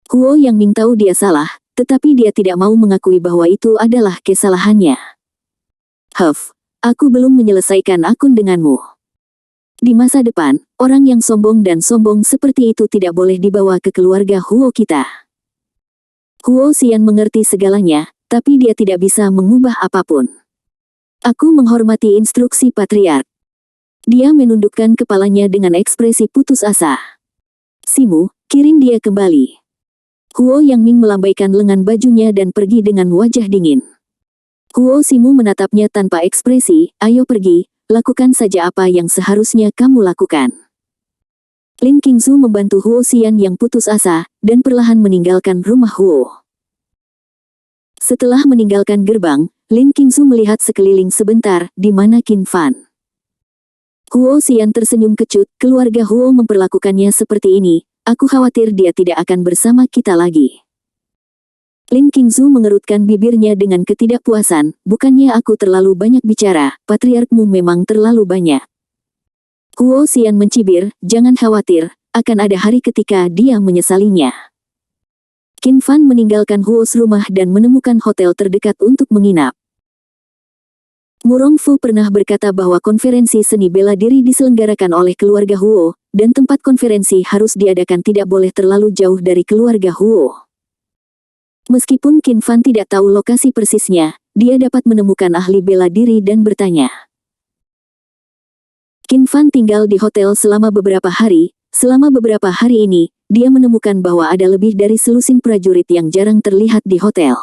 Speaker 1: Huo Yang Ming tahu dia salah, tetapi dia tidak mau mengakui bahwa itu adalah kesalahannya. Aku belum menyelesaikan akun denganmu. Di masa depan, orang yang sombong dan sombong seperti itu tidak boleh dibawa ke keluarga Huo kita. Huo Xian mengerti segalanya, tapi dia tidak bisa mengubah apapun. Aku menghormati instruksi patriark. Dia menundukkan kepalanya dengan ekspresi putus asa. Simu, kirim dia kembali. Huo Yang Ming melambaikan lengan bajunya dan pergi dengan wajah dingin. Huo Simu menatapnya tanpa ekspresi, ayo pergi. Lakukan saja apa yang seharusnya kamu lakukan. Lin Qingzu membantu Huo Xian yang putus asa, dan perlahan meninggalkan rumah Huo. Setelah meninggalkan gerbang, Lin Qingzu melihat sekeliling sebentar, di mana Qin Fan. Huo Xian tersenyum kecut, keluarga Huo memperlakukannya seperti ini, aku khawatir dia tidak akan bersama kita lagi. Lin Qingzu mengerutkan bibirnya dengan ketidakpuasan, bukannya aku terlalu banyak bicara, patriarkmu memang terlalu banyak. Huo Xian mencibir, jangan khawatir, akan ada hari ketika dia menyesalinya. Qin Fan meninggalkan Huo's rumah dan menemukan hotel terdekat untuk menginap. Murong Fu pernah berkata bahwa konferensi seni bela diri diselenggarakan oleh keluarga Huo, dan tempat konferensi harus diadakan tidak boleh terlalu jauh dari keluarga Huo. Meskipun Qin Fan tidak tahu lokasi persisnya, dia dapat menemukan ahli bela diri dan bertanya. Qin Fan tinggal di hotel selama beberapa hari. Selama beberapa hari ini, dia menemukan bahwa ada lebih dari selusin prajurit yang jarang terlihat di hotel.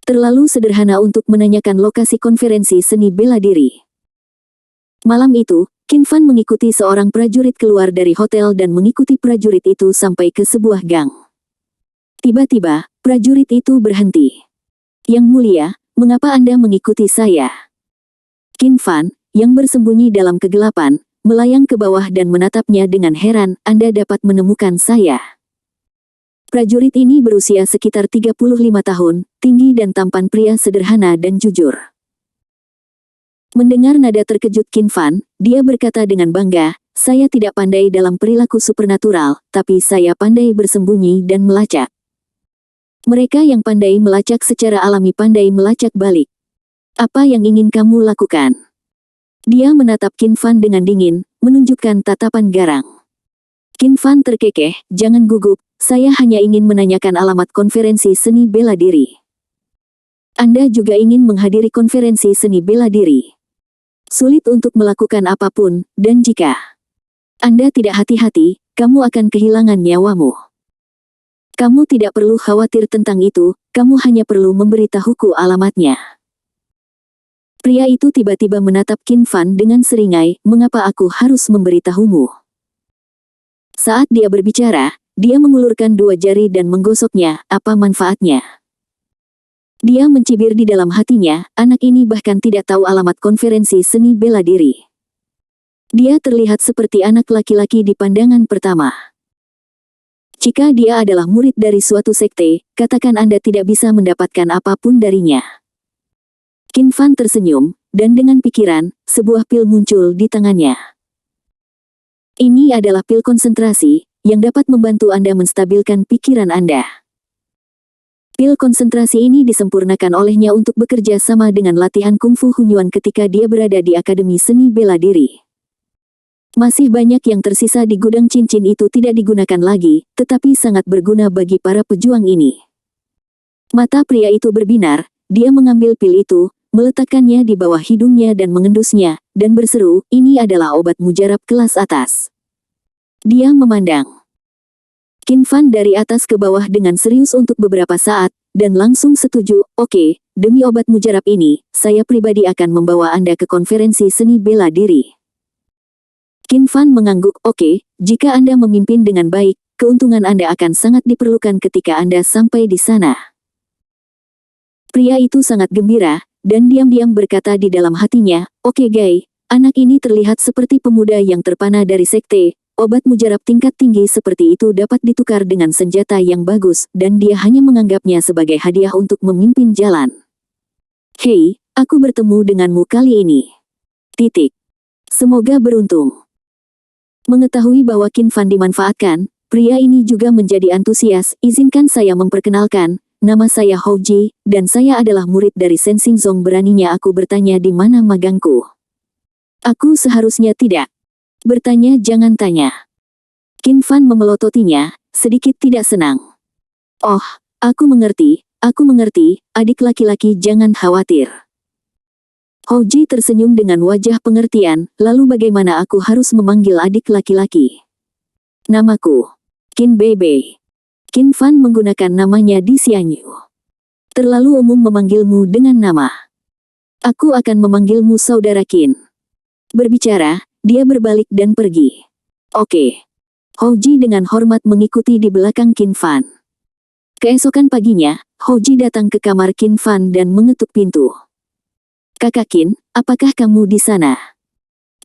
Speaker 1: Terlalu sederhana untuk menanyakan lokasi konferensi seni bela diri. Malam itu, Qin Fan mengikuti seorang prajurit keluar dari hotel dan mengikuti prajurit itu sampai ke sebuah gang. Tiba-tiba, prajurit itu berhenti. Yang mulia, mengapa Anda mengikuti saya? Qin Fan, yang bersembunyi dalam kegelapan, melayang ke bawah dan menatapnya dengan heran, Anda dapat menemukan saya. Prajurit ini berusia sekitar 35 tahun, tinggi dan tampan pria sederhana dan jujur. Mendengar nada terkejut Qin Fan, dia berkata dengan bangga, saya tidak pandai dalam perilaku supernatural, tapi saya pandai bersembunyi dan melacak. Mereka yang pandai melacak secara alami pandai melacak balik. Apa yang ingin kamu lakukan? Dia menatap Qin Fan dengan dingin, menunjukkan tatapan garang. Qin Fan terkekeh, jangan gugup, saya hanya ingin menanyakan alamat konferensi seni bela diri. Anda juga ingin menghadiri konferensi seni bela diri. Sulit untuk melakukan apapun, dan jika Anda tidak hati-hati, kamu akan kehilangan nyawamu. Kamu tidak perlu khawatir tentang itu, kamu hanya perlu memberitahuku alamatnya. Pria itu tiba-tiba menatap Qin Fan dengan seringai, mengapa aku harus memberitahumu? Saat dia berbicara, dia mengulurkan dua jari dan menggosoknya, apa manfaatnya? Dia mencibir di dalam hatinya, anak ini bahkan tidak tahu alamat konferensi seni bela diri. Dia terlihat seperti anak laki-laki di pandangan pertama. Jika dia adalah murid dari suatu sekte, katakan Anda tidak bisa mendapatkan apapun darinya. Qin Fan tersenyum, dan dengan pikiran, sebuah pil muncul di tangannya. Ini adalah pil konsentrasi, yang dapat membantu Anda menstabilkan pikiran Anda. Pil konsentrasi ini disempurnakan olehnya untuk bekerja sama dengan latihan kungfu Hunyuan ketika dia berada di Akademi Seni Bela Diri. Masih banyak yang tersisa di gudang cincin itu tidak digunakan lagi, tetapi sangat berguna bagi para pejuang ini. Mata pria itu berbinar, dia mengambil pil itu, meletakkannya di bawah hidungnya dan mengendusnya, dan berseru, ini adalah obat mujarab kelas atas. Dia memandang. Qin Fan dari atas ke bawah dengan serius untuk beberapa saat, dan langsung setuju, oke, demi obat mujarab ini, saya pribadi akan membawa Anda ke konferensi seni bela diri. Qin Fan mengangguk, oke, jika Anda memimpin dengan baik, keuntungan Anda akan sangat diperlukan ketika Anda sampai di sana. Pria itu sangat gembira, dan diam-diam berkata di dalam hatinya, oke Gai, anak ini terlihat seperti pemuda yang terpana dari sekte. Obat mujarab tingkat tinggi seperti itu dapat ditukar dengan senjata yang bagus, dan dia hanya menganggapnya sebagai hadiah untuk memimpin jalan. Hei, aku bertemu denganmu kali ini. Semoga beruntung. Mengetahui bahwa Qin Fan dimanfaatkan, pria ini juga menjadi antusias. Izinkan saya memperkenalkan, nama saya Hou Ji, dan saya adalah murid dari Shen Xingzong. Beraninya aku bertanya di mana magangku. Aku seharusnya tidak bertanya, jangan tanya. Qin Fan memelototinya, sedikit tidak senang. Oh, aku mengerti, adik laki-laki jangan khawatir. Hou Ji tersenyum dengan wajah pengertian, lalu bagaimana aku harus memanggil adik laki-laki? Namaku Qin Beibei. Qin Fan menggunakan namanya di Xianyu. Terlalu umum memanggilmu dengan nama. Aku akan memanggilmu saudara Qin. Berbicara, dia berbalik dan pergi. Oke. Hou Ji dengan hormat mengikuti di belakang Qin Fan. Keesokan paginya, Hou Ji datang ke kamar Qin Fan dan mengetuk pintu. Kakak Qin, apakah kamu di sana?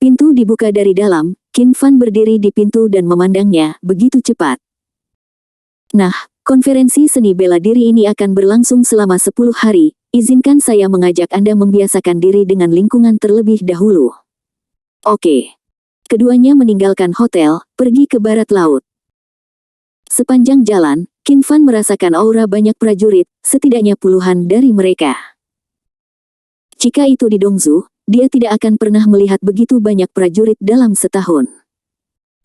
Speaker 1: Pintu dibuka dari dalam, Qin Fan berdiri di pintu dan memandangnya, begitu cepat. Nah, konferensi seni bela diri ini akan berlangsung selama 10 hari, izinkan saya mengajak Anda membiasakan diri dengan lingkungan terlebih dahulu. Oke. Keduanya meninggalkan hotel, pergi ke barat laut. Sepanjang jalan, Qin Fan merasakan aura banyak prajurit, setidaknya puluhan dari mereka. Jika itu di Dongzu, dia tidak akan pernah melihat begitu banyak prajurit dalam setahun.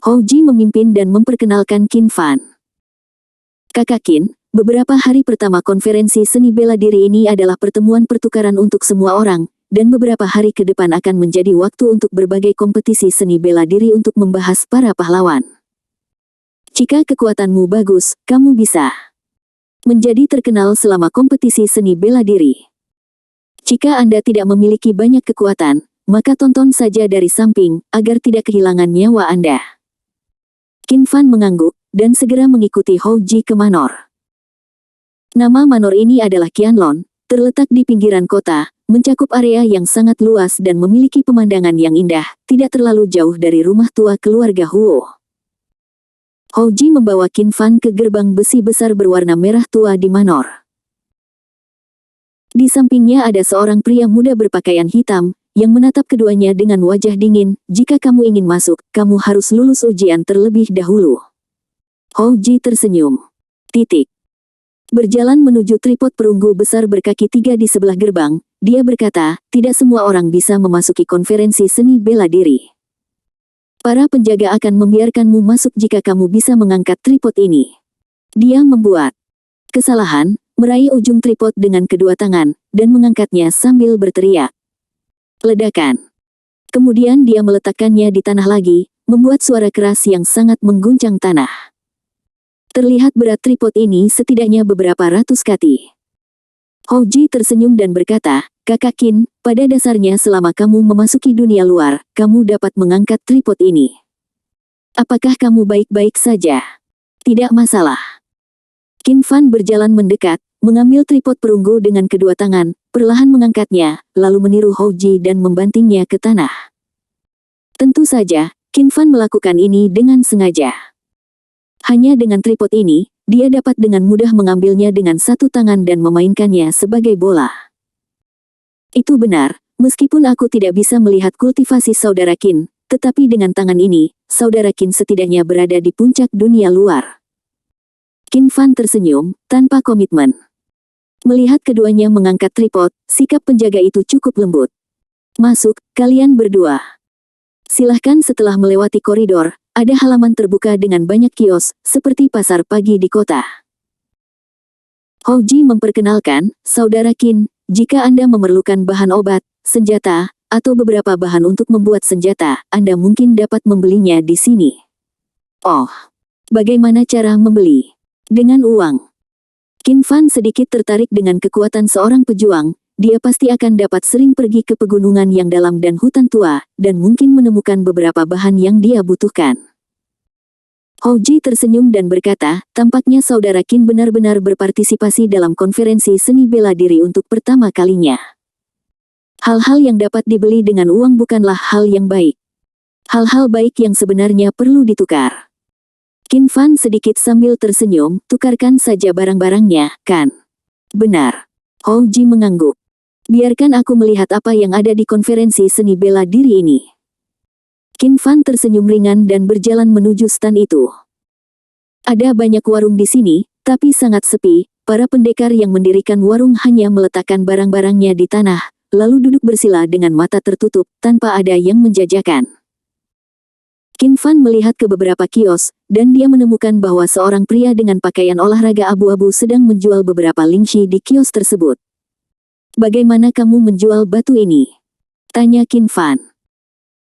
Speaker 1: Hou Ji memimpin dan memperkenalkan Qin Fan. Kakak Qin, beberapa hari pertama konferensi seni bela diri ini adalah pertemuan pertukaran untuk semua orang, dan beberapa hari ke depan akan menjadi waktu untuk berbagai kompetisi seni bela diri untuk membahas para pahlawan. Jika kekuatanmu bagus, kamu bisa menjadi terkenal selama kompetisi seni bela diri. Jika Anda tidak memiliki banyak kekuatan, maka tonton saja dari samping, agar tidak kehilangan nyawa Anda. Qin Fan mengangguk, dan segera mengikuti Hou Ji ke manor. Nama manor ini adalah Qianlong, terletak di pinggiran kota, mencakup area yang sangat luas dan memiliki pemandangan yang indah, tidak terlalu jauh dari rumah tua keluarga Huo. Hou Ji membawa Qin Fan ke gerbang besi besar berwarna merah tua di manor. Di sampingnya ada seorang pria muda berpakaian hitam, yang menatap keduanya dengan wajah dingin. Jika kamu ingin masuk, kamu harus lulus ujian terlebih dahulu. Hou Ji tersenyum. Berjalan menuju tripod perunggu besar berkaki 3 di sebelah gerbang, dia berkata, tidak semua orang bisa memasuki konferensi seni bela diri. Para penjaga akan membiarkanmu masuk jika kamu bisa mengangkat tripod ini. Dia membuat kesalahan, meraih ujung tripod dengan kedua tangan, dan mengangkatnya sambil berteriak. Ledakan. Kemudian dia meletakkannya di tanah lagi, membuat suara keras yang sangat mengguncang tanah. Terlihat berat tripod ini setidaknya beberapa ratus kati. Hou Ji tersenyum dan berkata, Kakak Qin, pada dasarnya selama kamu memasuki dunia luar, kamu dapat mengangkat tripod ini. Apakah kamu baik-baik saja? Tidak masalah. Qin Fan berjalan mendekat, mengambil tripod perunggu dengan kedua tangan, perlahan mengangkatnya, lalu meniru Hou Ji dan membantingnya ke tanah. Tentu saja, Qin Fan melakukan ini dengan sengaja. Hanya dengan tripod ini, dia dapat dengan mudah mengambilnya dengan satu tangan dan memainkannya sebagai bola. Itu benar, meskipun aku tidak bisa melihat kultivasi saudara Qin, tetapi dengan tangan ini, saudara Qin setidaknya berada di puncak dunia luar. Qin Fan tersenyum, tanpa komitmen. Melihat keduanya mengangkat tripod, sikap penjaga itu cukup lembut. Masuk, kalian berdua. Silahkan. Setelah melewati koridor, ada halaman terbuka dengan banyak kios, seperti pasar pagi di kota. Hou Ji memperkenalkan, saudara Qin, jika Anda memerlukan bahan obat, senjata, atau beberapa bahan untuk membuat senjata, Anda mungkin dapat membelinya di sini. Oh, Bagaimana cara membeli? Dengan uang. Qin Fan sedikit tertarik dengan kekuatan seorang pejuang. Dia pasti akan dapat sering pergi ke pegunungan yang dalam dan hutan tua, dan mungkin menemukan beberapa bahan yang dia butuhkan. Hou Ji tersenyum dan berkata, tampaknya saudara Qin benar-benar berpartisipasi dalam konferensi seni bela diri untuk pertama kalinya. Hal-hal yang dapat dibeli dengan uang bukanlah hal yang baik. Hal-hal baik yang sebenarnya perlu ditukar. Qin Fan sedikit sambil tersenyum, tukarkan saja barang-barangnya, kan? Benar. Hou Ji mengangguk. Biarkan aku melihat apa yang ada di konferensi seni bela diri ini. Qin Fan tersenyum ringan dan berjalan menuju stan itu. Ada banyak warung di sini, tapi sangat sepi. Para pendekar yang mendirikan warung hanya meletakkan barang-barangnya di tanah, lalu duduk bersila dengan mata tertutup, tanpa ada yang menjajakan. Qin Fan melihat ke beberapa kios, dan dia menemukan bahwa seorang pria dengan pakaian olahraga abu-abu sedang menjual beberapa lingxi di kios tersebut. Bagaimana kamu menjual batu ini? Tanya Qin Fan.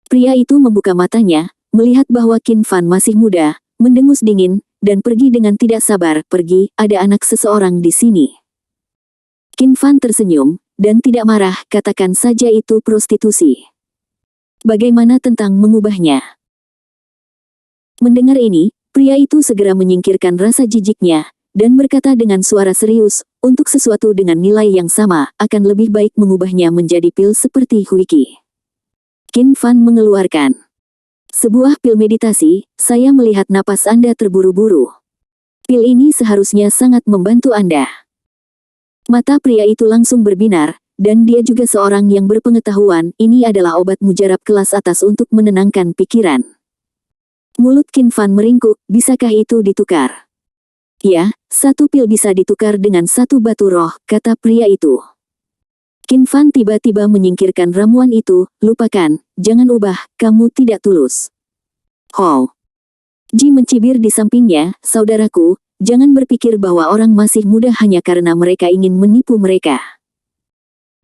Speaker 1: Pria itu membuka matanya, melihat bahwa Qin Fan masih muda, mendengus dingin, dan pergi dengan tidak sabar, pergi, ada anak seseorang di sini. Qin Fan tersenyum, dan tidak marah, katakan saja itu prostitusi. Bagaimana tentang mengubahnya? Mendengar ini, pria itu segera menyingkirkan rasa jijiknya, dan berkata dengan suara serius, untuk sesuatu dengan nilai yang sama, akan lebih baik mengubahnya menjadi pil seperti Huiki. Qin Fan mengeluarkan sebuah pil meditasi, saya melihat napas Anda terburu-buru. Pil ini seharusnya sangat membantu Anda. Mata pria itu langsung berbinar, dan dia juga seorang yang berpengetahuan, ini adalah obat mujarab kelas atas untuk menenangkan pikiran. Mulut Qin Fan meringkuk, bisakah itu ditukar? Ya, satu pil bisa ditukar dengan satu batu roh, kata pria itu. Qin Fan tiba-tiba menyingkirkan ramuan itu, lupakan, jangan ubah, kamu tidak tulus. Hou Ji mencibir di sampingnya, saudaraku, jangan berpikir bahwa orang masih muda hanya karena mereka ingin menipu mereka.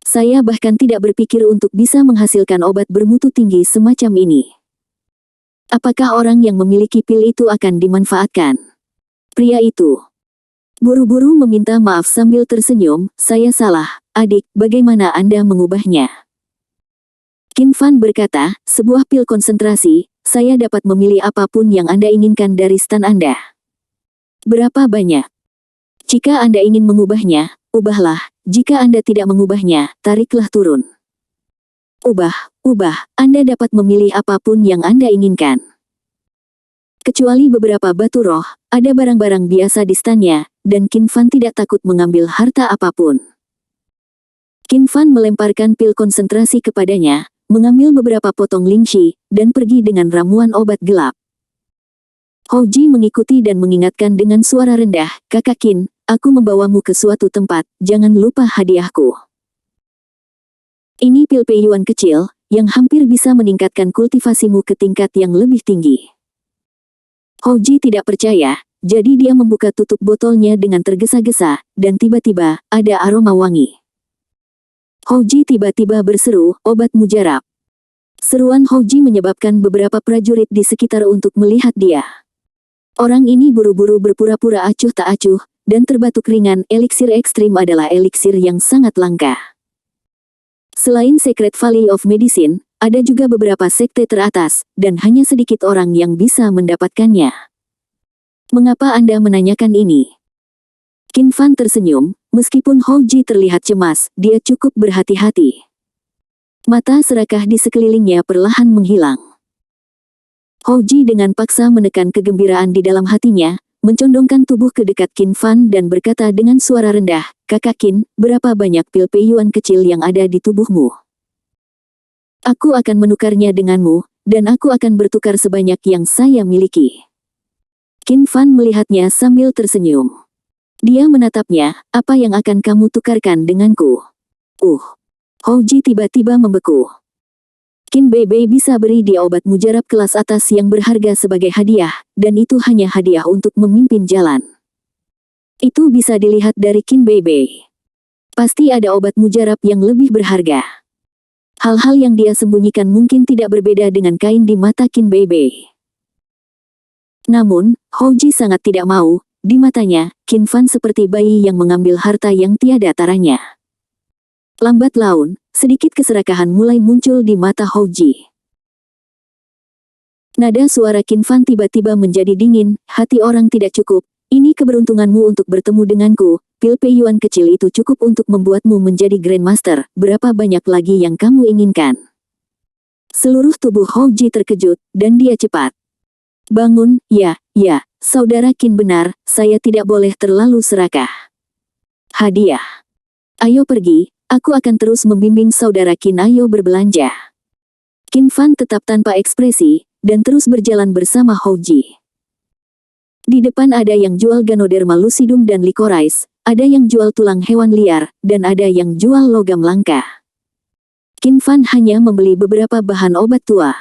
Speaker 1: Saya bahkan tidak berpikir untuk bisa menghasilkan obat bermutu tinggi semacam ini. Apakah orang yang memiliki pil itu akan dimanfaatkan? Pria itu buru-buru meminta maaf sambil tersenyum, saya salah, adik, bagaimana Anda mengubahnya? Qin Fan berkata, sebuah pil konsentrasi, saya dapat memilih apapun yang Anda inginkan dari stan Anda. Berapa banyak? Jika Anda ingin mengubahnya, ubahlah, jika Anda tidak mengubahnya, tariklah turun. Ubah, Anda dapat memilih apapun yang Anda inginkan. Kecuali beberapa batu roh, ada barang-barang biasa di stannya, dan Qin Fan tidak takut mengambil harta apapun. Qin Fan melemparkan pil konsentrasi kepadanya, mengambil beberapa potong lingxi, dan pergi dengan ramuan obat gelap. Hou Ji mengikuti dan mengingatkan dengan suara rendah, Kakak Qin, aku membawamu ke suatu tempat, jangan lupa hadiahku. Ini pil peiyuan kecil, yang hampir bisa meningkatkan kultivasimu ke tingkat yang lebih tinggi. Hou Ji tidak percaya, jadi dia membuka tutup botolnya dengan tergesa-gesa, dan tiba-tiba, ada aroma wangi. Hou Ji tiba-tiba berseru, obat mujarab. Seruan Hou Ji menyebabkan beberapa prajurit di sekitar untuk melihat dia. Orang ini buru-buru berpura-pura acuh tak acuh, dan terbatuk ringan, eliksir ekstrim adalah eliksir yang sangat langka. Selain Secret Valley of Medicine, ada juga beberapa sekte teratas, dan hanya sedikit orang yang bisa mendapatkannya. Mengapa Anda menanyakan ini? Qin Fan tersenyum, meskipun Hou Ji terlihat cemas, dia cukup berhati-hati. Mata serakah di sekelilingnya perlahan menghilang. Hou Ji dengan paksa menekan kegembiraan di dalam hatinya, mencondongkan tubuh ke dekat Qin Fan dan berkata dengan suara rendah, Kakak Qin, berapa banyak pil peiyuan kecil yang ada di tubuhmu? Aku akan menukarnya denganmu, dan aku akan bertukar sebanyak yang saya miliki. Qin Fan melihatnya sambil tersenyum. Dia menatapnya, apa yang akan kamu tukarkan denganku? Hou Ji tiba-tiba membeku. Qin Bei bisa beri dia obat mujarab kelas atas yang berharga sebagai hadiah, dan itu hanya hadiah untuk memimpin jalan. Itu bisa dilihat dari Qin Bei. Pasti ada obat mujarab yang lebih berharga. Hal-hal yang dia sembunyikan mungkin tidak berbeda dengan kain di mata Qin Bei. Namun, Houji sangat tidak mau. Di matanya, Qin Fan seperti bayi yang mengambil harta yang tiada taranya. Lambat laun, sedikit keserakahan mulai muncul di mata Houji. Nada suara Qin Fan tiba-tiba menjadi dingin, hati orang tidak cukup. Ini keberuntunganmu untuk bertemu denganku, pil peyuan kecil itu cukup untuk membuatmu menjadi Grandmaster, berapa banyak lagi yang kamu inginkan? Seluruh tubuh Houji terkejut, dan dia cepat bangun. Ya, saudara Qin benar, saya tidak boleh terlalu serakah. Hadiah. Ayo pergi, aku akan terus membimbing saudara Qin. Ayo berbelanja. Qin Fan tetap tanpa ekspresi, dan terus berjalan bersama Houji. Di depan ada yang jual Ganoderma lucidum dan licorice, ada yang jual tulang hewan liar, dan ada yang jual logam langka. Qin Fan hanya membeli beberapa bahan obat tua.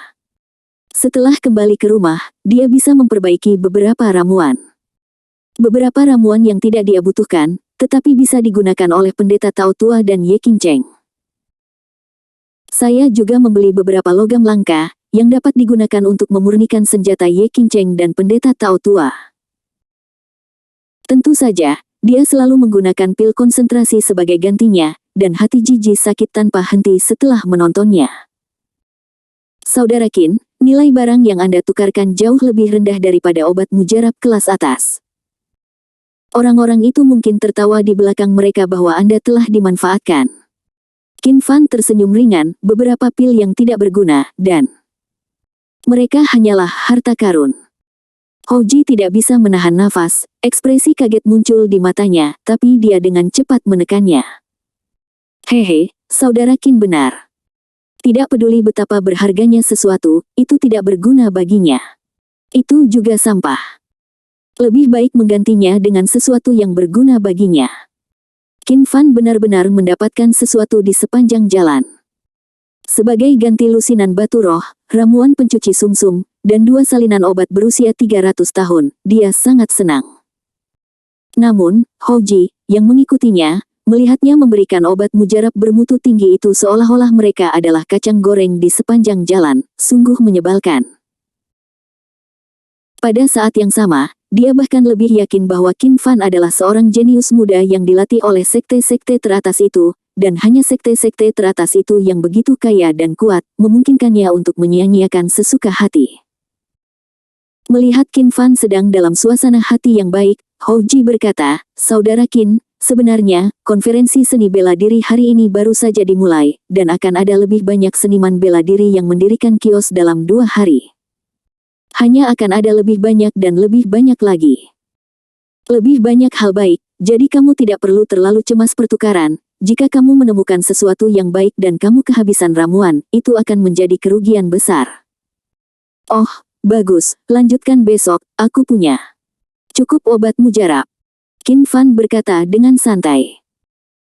Speaker 1: Setelah kembali ke rumah, dia bisa memperbaiki beberapa ramuan. Beberapa ramuan yang tidak dia butuhkan, tetapi bisa digunakan oleh pendeta Tao Tua dan Ye Qingcheng. Saya juga membeli beberapa logam langka, yang dapat digunakan untuk memurnikan senjata Ye Qingcheng dan pendeta Tao Tua. Tentu saja, dia selalu menggunakan pil konsentrasi sebagai gantinya, dan hati Jiji sakit tanpa henti setelah menontonnya. Saudara Qin, nilai barang yang Anda tukarkan jauh lebih rendah daripada obat mujarab kelas atas. Orang-orang itu mungkin tertawa di belakang mereka bahwa Anda telah dimanfaatkan. Qin Fan tersenyum ringan, beberapa pil yang tidak berguna, dan mereka hanyalah harta karun. Houji tidak bisa menahan nafas, ekspresi kaget muncul di matanya, tapi dia dengan cepat menekannya. Hehe, saudara Qin benar. Tidak peduli betapa berharganya sesuatu, itu tidak berguna baginya. Itu juga sampah. Lebih baik menggantinya dengan sesuatu yang berguna baginya. Qin Fan benar-benar mendapatkan sesuatu di sepanjang jalan. Sebagai ganti lusinan batu roh, ramuan pencuci sumsum, dan 2 salinan obat berusia 300 tahun, dia sangat senang. Namun, Houji, yang mengikutinya, melihatnya memberikan obat mujarab bermutu tinggi itu seolah-olah mereka adalah kacang goreng di sepanjang jalan, sungguh menyebalkan. Pada saat yang sama, dia bahkan lebih yakin bahwa Qin Fan adalah seorang jenius muda yang dilatih oleh sekte-sekte teratas itu, dan hanya sekte-sekte teratas itu yang begitu kaya dan kuat, memungkinkannya untuk menyia-nyiakan sesuka hati. Melihat Qin Fan sedang dalam suasana hati yang baik, Houji berkata, "Saudara Qin, sebenarnya, konferensi seni bela diri hari ini baru saja dimulai, dan akan ada lebih banyak seniman bela diri yang mendirikan kios dalam 2 hari. Hanya akan ada lebih banyak dan lebih banyak lagi. Lebih banyak hal baik, jadi kamu tidak perlu terlalu cemas pertukaran. Jika kamu menemukan sesuatu yang baik dan kamu kehabisan ramuan, itu akan menjadi kerugian besar." "Oh, bagus, lanjutkan besok, aku punya cukup obat mujarab," Qin Fan berkata dengan santai.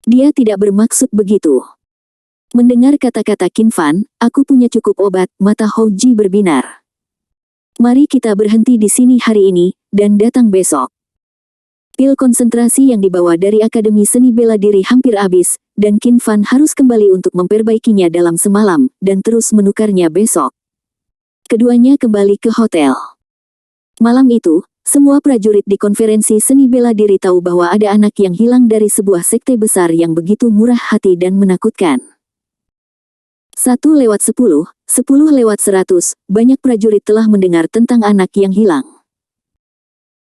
Speaker 1: Dia tidak bermaksud begitu. Mendengar kata-kata Qin Fan, "Aku punya cukup obat," mata Houji berbinar. "Mari kita berhenti di sini hari ini, dan datang besok." Pil konsentrasi yang dibawa dari Akademi Seni Bela Diri hampir habis, dan Qin Fan harus kembali untuk memperbaikinya dalam semalam, dan terus menukarnya besok. Keduanya kembali ke hotel. Malam itu, semua prajurit di konferensi seni bela diri tahu bahwa ada anak yang hilang dari sebuah sekte besar yang begitu murah hati dan menakutkan. 1/10, 10/100, banyak prajurit telah mendengar tentang anak yang hilang.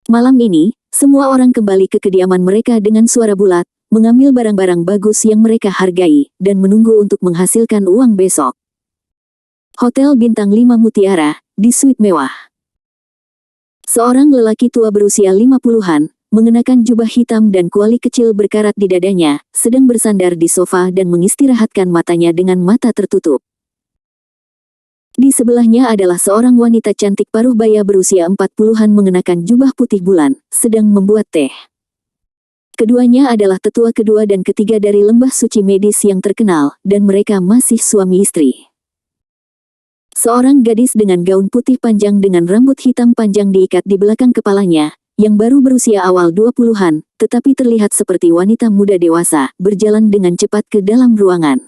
Speaker 1: Malam ini, semua orang kembali ke kediaman mereka dengan suara bulat, mengambil barang-barang bagus yang mereka hargai, dan menunggu untuk menghasilkan uang besok. Hotel Bintang 5 Mutiara, di suite mewah. Seorang lelaki tua berusia 50-an, mengenakan jubah hitam dan kuali kecil berkarat di dadanya, sedang bersandar di sofa dan mengistirahatkan matanya dengan mata tertutup. Di sebelahnya adalah seorang wanita cantik paruh baya berusia 40-an mengenakan jubah putih bulan, sedang membuat teh. Keduanya adalah tetua kedua dan ketiga dari lembah suci medis yang terkenal, dan mereka masih suami istri. Seorang gadis dengan gaun putih panjang dengan rambut hitam panjang diikat di belakang kepalanya, yang baru berusia awal 20-an, tetapi terlihat seperti wanita muda dewasa, berjalan dengan cepat ke dalam ruangan.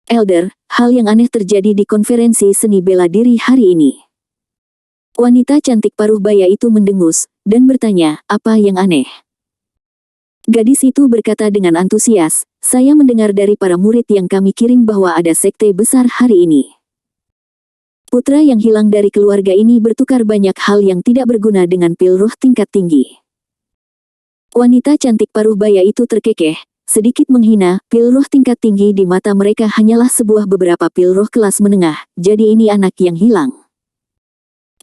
Speaker 1: "Elder, hal yang aneh terjadi di konferensi seni bela diri hari ini. Wanita cantik paruh baya itu mendengus, dan bertanya, apa yang aneh? Gadis itu berkata dengan antusias, saya mendengar dari para murid yang kami kirim bahwa ada sekte besar hari ini. Putra yang hilang dari keluarga ini bertukar banyak hal yang tidak berguna dengan pil roh tingkat tinggi. Wanita cantik paruh baya itu terkekeh, sedikit menghina, pil roh tingkat tinggi di mata mereka hanyalah sebuah beberapa pil roh kelas menengah, jadi ini anak yang hilang.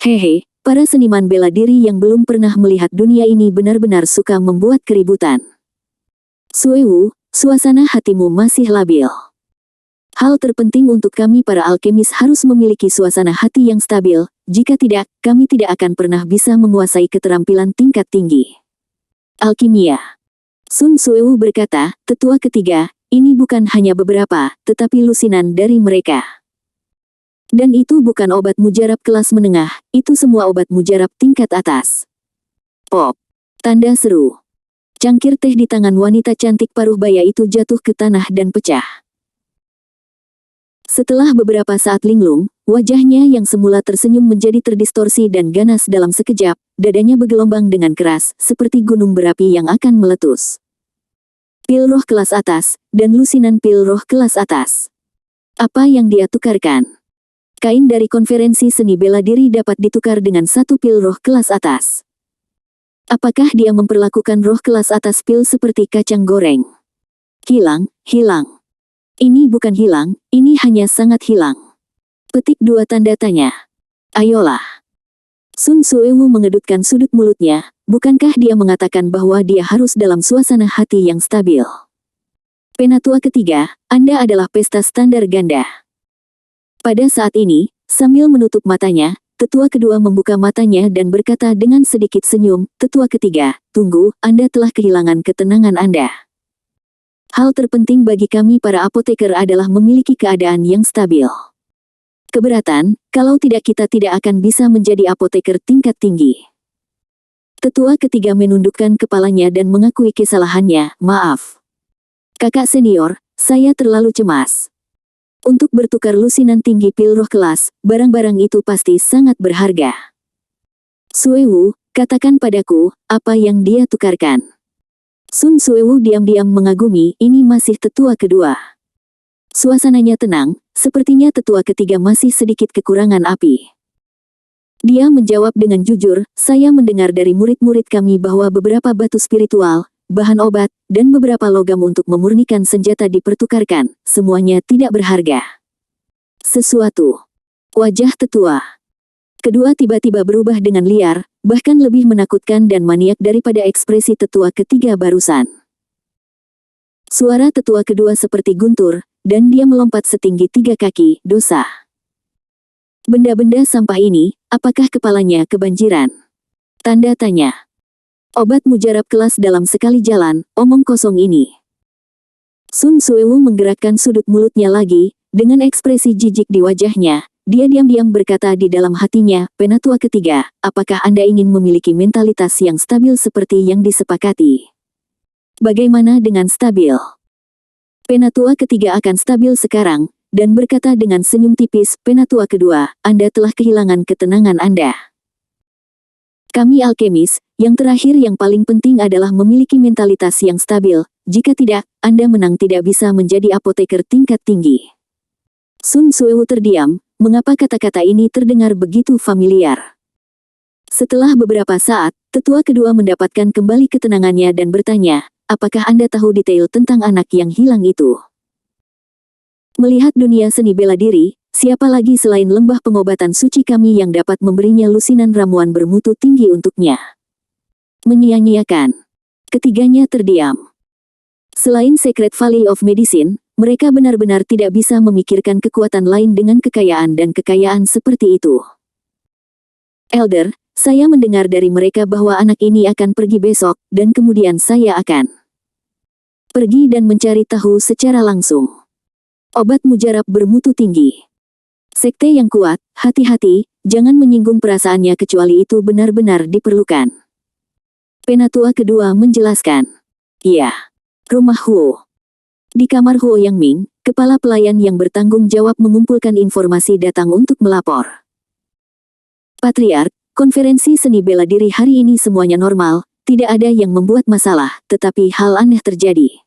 Speaker 1: Hehe, para seniman bela diri yang belum pernah melihat dunia ini benar-benar suka membuat keributan. Suewu, suasana hatimu masih labil. Hal terpenting untuk kami para alkemis harus memiliki suasana hati yang stabil, jika tidak, kami tidak akan pernah bisa menguasai keterampilan tingkat tinggi. Alkimia. Sun Suewu berkata, tetua ketiga, ini bukan hanya beberapa, tetapi lusinan dari mereka. Dan itu bukan obat mujarab kelas menengah, itu semua obat mujarab tingkat atas. Pop. Tanda seru. Cangkir teh di tangan wanita cantik paruh baya itu jatuh ke tanah dan pecah. Setelah beberapa saat linglung, wajahnya yang semula tersenyum menjadi terdistorsi dan ganas dalam sekejap, dadanya bergelombang dengan keras, seperti gunung berapi yang akan meletus. Pil roh kelas atas, dan lusinan pil roh kelas atas. Apa yang dia tukarkan? Kain dari konferensi seni bela diri dapat ditukar dengan satu pil roh kelas atas. Apakah dia memperlakukan roh kelas atas pil seperti kacang goreng? Hilang, hilang. Ini bukan hilang, ini hanya sangat hilang. Petik 2 tanda tanya. Ayolah. Sun Suewu mengedutkan sudut mulutnya, bukankah dia mengatakan bahwa dia harus dalam suasana hati yang stabil? Penatua ketiga, Anda adalah pesta standar ganda. Pada saat ini, sambil menutup matanya, tetua kedua membuka matanya dan berkata dengan sedikit senyum, tetua ketiga, tunggu, Anda telah kehilangan ketenangan Anda. Hal terpenting bagi kami para apoteker adalah memiliki keadaan yang stabil. Keberatan, kalau tidak kita tidak akan bisa menjadi apoteker tingkat tinggi. Tetua ketiga menundukkan kepalanya dan mengakui kesalahannya, maaf. Kakak senior, saya terlalu cemas. Untuk bertukar lusinan tinggi pil roh kelas, barang-barang itu pasti sangat berharga. Suewu, katakan padaku, apa yang dia tukarkan? Sun Suewu diam-diam mengagumi, ini masih tetua kedua. Suasananya tenang, sepertinya tetua ketiga masih sedikit kekurangan api. Dia menjawab dengan jujur, saya mendengar dari murid-murid kami bahwa beberapa batu spiritual, bahan obat, dan beberapa logam untuk memurnikan senjata dipertukarkan, semuanya tidak berharga. Sesuatu. Wajah tetua kedua tiba-tiba berubah dengan liar, bahkan lebih menakutkan dan maniak daripada ekspresi tetua ketiga barusan. Suara tetua kedua seperti guntur, dan dia melompat setinggi 3 kaki, dosa. Benda-benda sampah ini, apakah kepalanya kebanjiran? Tanda tanya. Obat mujarab kelas dalam sekali jalan, omong kosong ini. Sun Suewu menggerakkan sudut mulutnya lagi, dengan ekspresi jijik di wajahnya. Dia diam-diam berkata di dalam hatinya, penatua ketiga, apakah Anda ingin memiliki mentalitas yang stabil seperti yang disepakati? Bagaimana dengan stabil? Penatua ketiga akan stabil sekarang, dan berkata dengan senyum tipis, penatua kedua, Anda telah kehilangan ketenangan Anda. Kami alkemis, yang terakhir yang paling penting adalah memiliki mentalitas yang stabil, jika tidak, Anda menang tidak bisa menjadi apoteker tingkat tinggi. Sun Suewu terdiam. Mengapa kata-kata ini terdengar begitu familiar? Setelah beberapa saat, tetua kedua mendapatkan kembali ketenangannya dan bertanya, apakah Anda tahu detail tentang anak yang hilang itu? Melihat dunia seni bela diri, siapa lagi selain lembah pengobatan suci kami yang dapat memberinya lusinan ramuan bermutu tinggi untuknya? Menyia-nyiakan. Ketiganya terdiam. Selain Secret Valley of Medicine, mereka benar-benar tidak bisa memikirkan kekuatan lain dengan kekayaan dan kekayaan seperti itu. Elder, saya mendengar dari mereka bahwa anak ini akan pergi besok, dan kemudian saya akan pergi dan mencari tahu secara langsung. Obat mujarab bermutu tinggi. Sekte yang kuat, hati-hati, jangan menyinggung perasaannya kecuali itu benar-benar diperlukan. Penatua kedua menjelaskan. Iya. Rumah Huo. Di kamar Huo Yang Ming, kepala pelayan yang bertanggung jawab mengumpulkan informasi datang untuk melapor. Patriark, konferensi seni bela diri hari ini semuanya normal, tidak ada yang membuat masalah, tetapi hal aneh terjadi.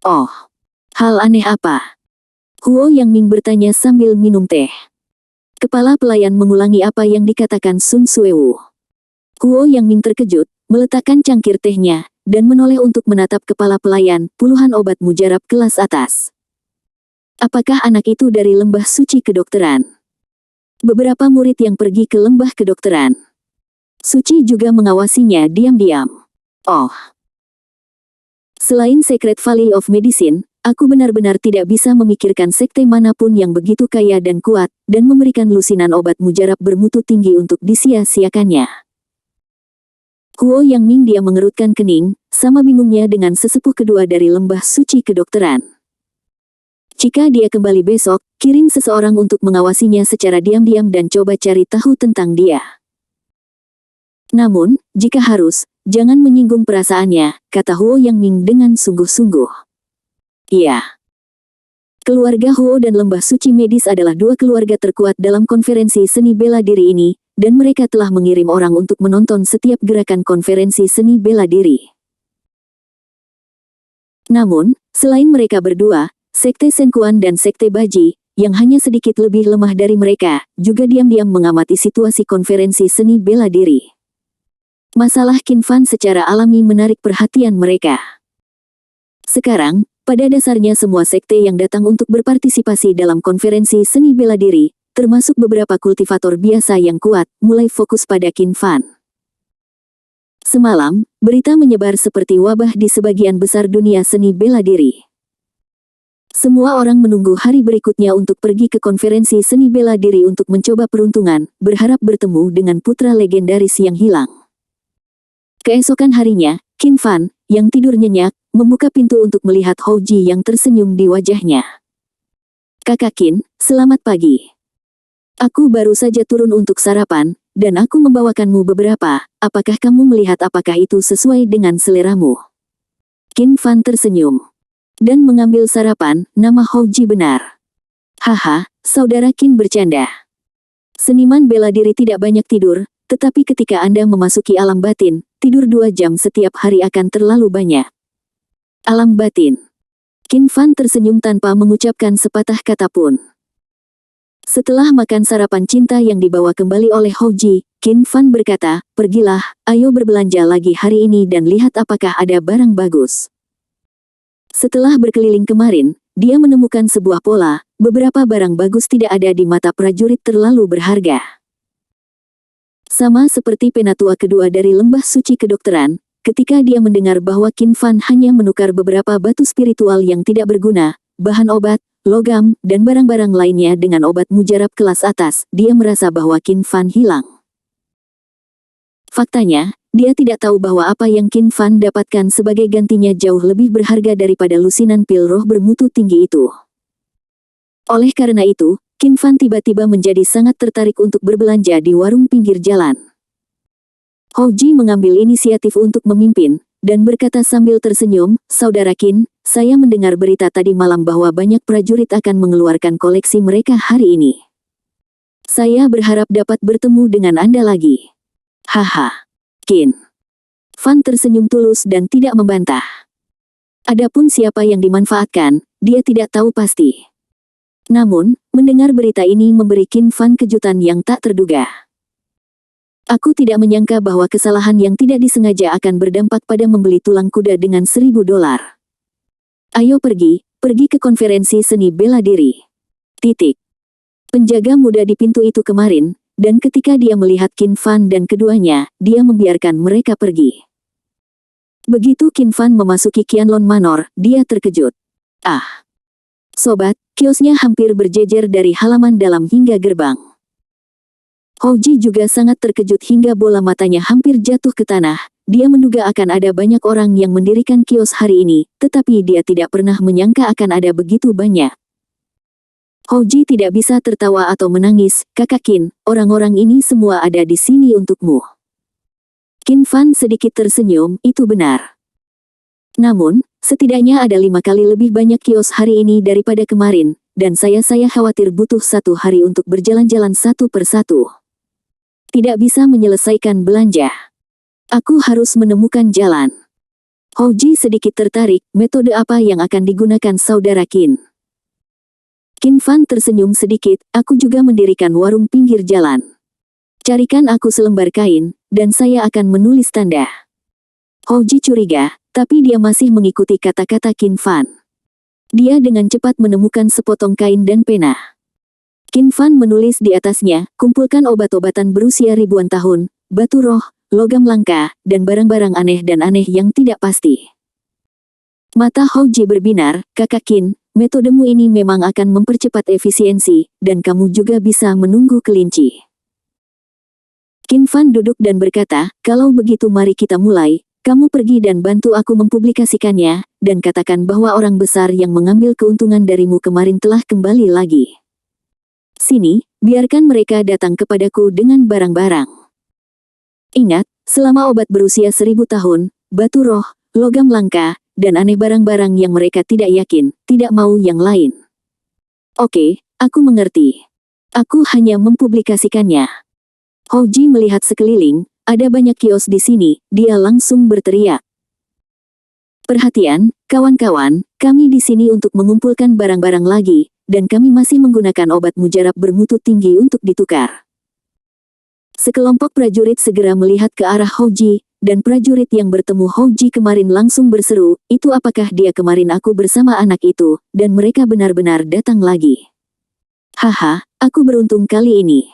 Speaker 1: Oh, hal aneh apa? Huo Yangming bertanya sambil minum teh. Kepala pelayan mengulangi apa yang dikatakan Sun Suewu. Huo Yangming terkejut, meletakkan cangkir tehnya, dan menoleh untuk menatap kepala pelayan, puluhan obat mujarab kelas atas. Apakah anak itu dari lembah suci kedokteran? Beberapa murid yang pergi ke lembah kedokteran. Suci juga mengawasinya diam-diam. Oh. Selain Secret Valley of Medicine, aku benar-benar tidak bisa memikirkan sekte manapun yang begitu kaya dan kuat, dan memberikan lusinan obat mujarab bermutu tinggi untuk disia-siakannya. Huo Yangming dia mengerutkan kening, sama bingungnya dengan sesepuh kedua dari lembah suci kedokteran. Jika dia kembali besok, kirim seseorang untuk mengawasinya secara diam-diam dan coba cari tahu tentang dia. Namun, jika harus, jangan menyinggung perasaannya, kata Huo Yangming dengan sungguh-sungguh. Iya. Keluarga Huo dan lembah suci medis adalah dua keluarga terkuat dalam konferensi seni bela diri ini, dan mereka telah mengirim orang untuk menonton setiap gerakan konferensi seni bela diri. Namun, selain mereka berdua, Sekte Senkuan dan Sekte Baji, yang hanya sedikit lebih lemah dari mereka, juga diam-diam mengamati situasi konferensi seni bela diri. Masalah Qin Fan secara alami menarik perhatian mereka. Sekarang, pada dasarnya semua sekte yang datang untuk berpartisipasi dalam konferensi seni bela diri, termasuk beberapa kultivator biasa yang kuat, mulai fokus pada Qin Fan. Semalam, berita menyebar seperti wabah di sebagian besar dunia seni bela diri. Semua orang menunggu hari berikutnya untuk pergi ke konferensi seni bela diri untuk mencoba peruntungan, berharap bertemu dengan putra legendaris yang hilang. Keesokan harinya, Qin Fan, yang tidur nyenyak, membuka pintu untuk melihat Hou Ji yang tersenyum di wajahnya. Kakak Qin, selamat pagi. Aku baru saja turun untuk sarapan, dan aku membawakanmu beberapa, apakah kamu melihat apakah itu sesuai dengan seleramu? Qin Fan tersenyum. Dan mengambil sarapan, nama Hou Ji benar. Haha, saudara Qin bercanda. Seniman bela diri tidak banyak tidur, tetapi ketika Anda memasuki alam batin, tidur 2 jam setiap hari akan terlalu banyak. Alam batin. Qin Fan tersenyum tanpa mengucapkan sepatah kata pun. Setelah makan sarapan cinta yang dibawa kembali oleh Hou Ji, Qin Fan berkata, pergilah, ayo berbelanja lagi hari ini dan lihat apakah ada barang bagus. Setelah berkeliling kemarin, dia menemukan sebuah pola, beberapa barang bagus tidak ada di mata prajurit terlalu berharga. Sama seperti penatua kedua dari lembah suci kedokteran, ketika dia mendengar bahwa Qin Fan hanya menukar beberapa batu spiritual yang tidak berguna, bahan obat, logam, dan barang-barang lainnya dengan obat mujarab kelas atas, dia merasa bahwa Qin Fan hilang. Faktanya, dia tidak tahu bahwa apa yang Qin Fan dapatkan sebagai gantinya jauh lebih berharga daripada lusinan pil roh bermutu tinggi itu. Oleh karena itu, Qin Fan tiba-tiba menjadi sangat tertarik untuk berbelanja di warung pinggir jalan. Hou Ji mengambil inisiatif untuk memimpin, dan berkata sambil tersenyum, Saudara Qin, saya mendengar berita tadi malam bahwa banyak prajurit akan mengeluarkan koleksi mereka hari ini. Saya berharap dapat bertemu dengan Anda lagi. Haha. Qin Fan tersenyum tulus dan tidak membantah. Adapun siapa yang dimanfaatkan, dia tidak tahu pasti. Namun, mendengar berita ini memberi Qin Fan kejutan yang tak terduga. Aku tidak menyangka bahwa kesalahan yang tidak disengaja akan berdampak pada membeli tulang kuda dengan $1.000. Ayo pergi ke konferensi seni bela diri. Titik. Penjaga muda di pintu itu kemarin, dan ketika dia melihat Qin Fan dan keduanya, dia membiarkan mereka pergi. Begitu Qin Fan memasuki Qianlong Manor, dia terkejut. Ah! Sobat, kiosnya hampir berjejer dari halaman dalam hingga gerbang. Hou Ji juga sangat terkejut hingga bola matanya hampir jatuh ke tanah. Dia menduga akan ada banyak orang yang mendirikan kios hari ini, tetapi dia tidak pernah menyangka akan ada begitu banyak. Hou Ji tidak bisa tertawa atau menangis, Kakak Qin, orang-orang ini semua ada di sini untukmu. Qin Fan sedikit tersenyum, itu benar. Namun, setidaknya ada 5 kali lebih banyak kios hari ini daripada kemarin, dan saya khawatir butuh 1 hari untuk berjalan-jalan satu persatu. Tidak bisa menyelesaikan belanja. Aku harus menemukan jalan. Houji sedikit tertarik, metode apa yang akan digunakan saudara Qin? Qin Fan tersenyum sedikit, aku juga mendirikan warung pinggir jalan. Carikan aku selembar kain, dan saya akan menulis tanda. Houji curiga, tapi dia masih mengikuti kata-kata Qin Fan. Dia dengan cepat menemukan sepotong kain dan pena. Qin Fan menulis di atasnya, kumpulkan obat-obatan berusia ribuan tahun, batu roh, logam langka, dan barang-barang aneh dan aneh yang tidak pasti. Mata Houji berbinar, Kakak Qin, metodemu ini memang akan mempercepat efisiensi, dan kamu juga bisa menunggu kelinci. Qin Fan duduk dan berkata, kalau begitu mari kita mulai, kamu pergi dan bantu aku mempublikasikannya, dan katakan bahwa orang besar yang mengambil keuntungan darimu kemarin telah kembali lagi. Sini, biarkan mereka datang kepadaku dengan barang-barang. Ingat, selama obat berusia 1000 tahun, batu roh, logam langka, dan aneh barang-barang yang mereka tidak yakin, tidak mau yang lain. Oke, aku mengerti. Aku hanya mempublikasikannya. Houji melihat sekeliling, ada banyak kios di sini, dia langsung berteriak. Perhatian, kawan-kawan, kami di sini untuk mengumpulkan barang-barang lagi, dan kami masih menggunakan obat mujarab bermutu tinggi untuk ditukar. Sekelompok prajurit segera melihat ke arah Houji, dan prajurit yang bertemu Houji kemarin langsung berseru, itu apakah dia kemarin aku bersama anak itu, dan mereka benar-benar datang lagi. Haha, aku beruntung kali ini.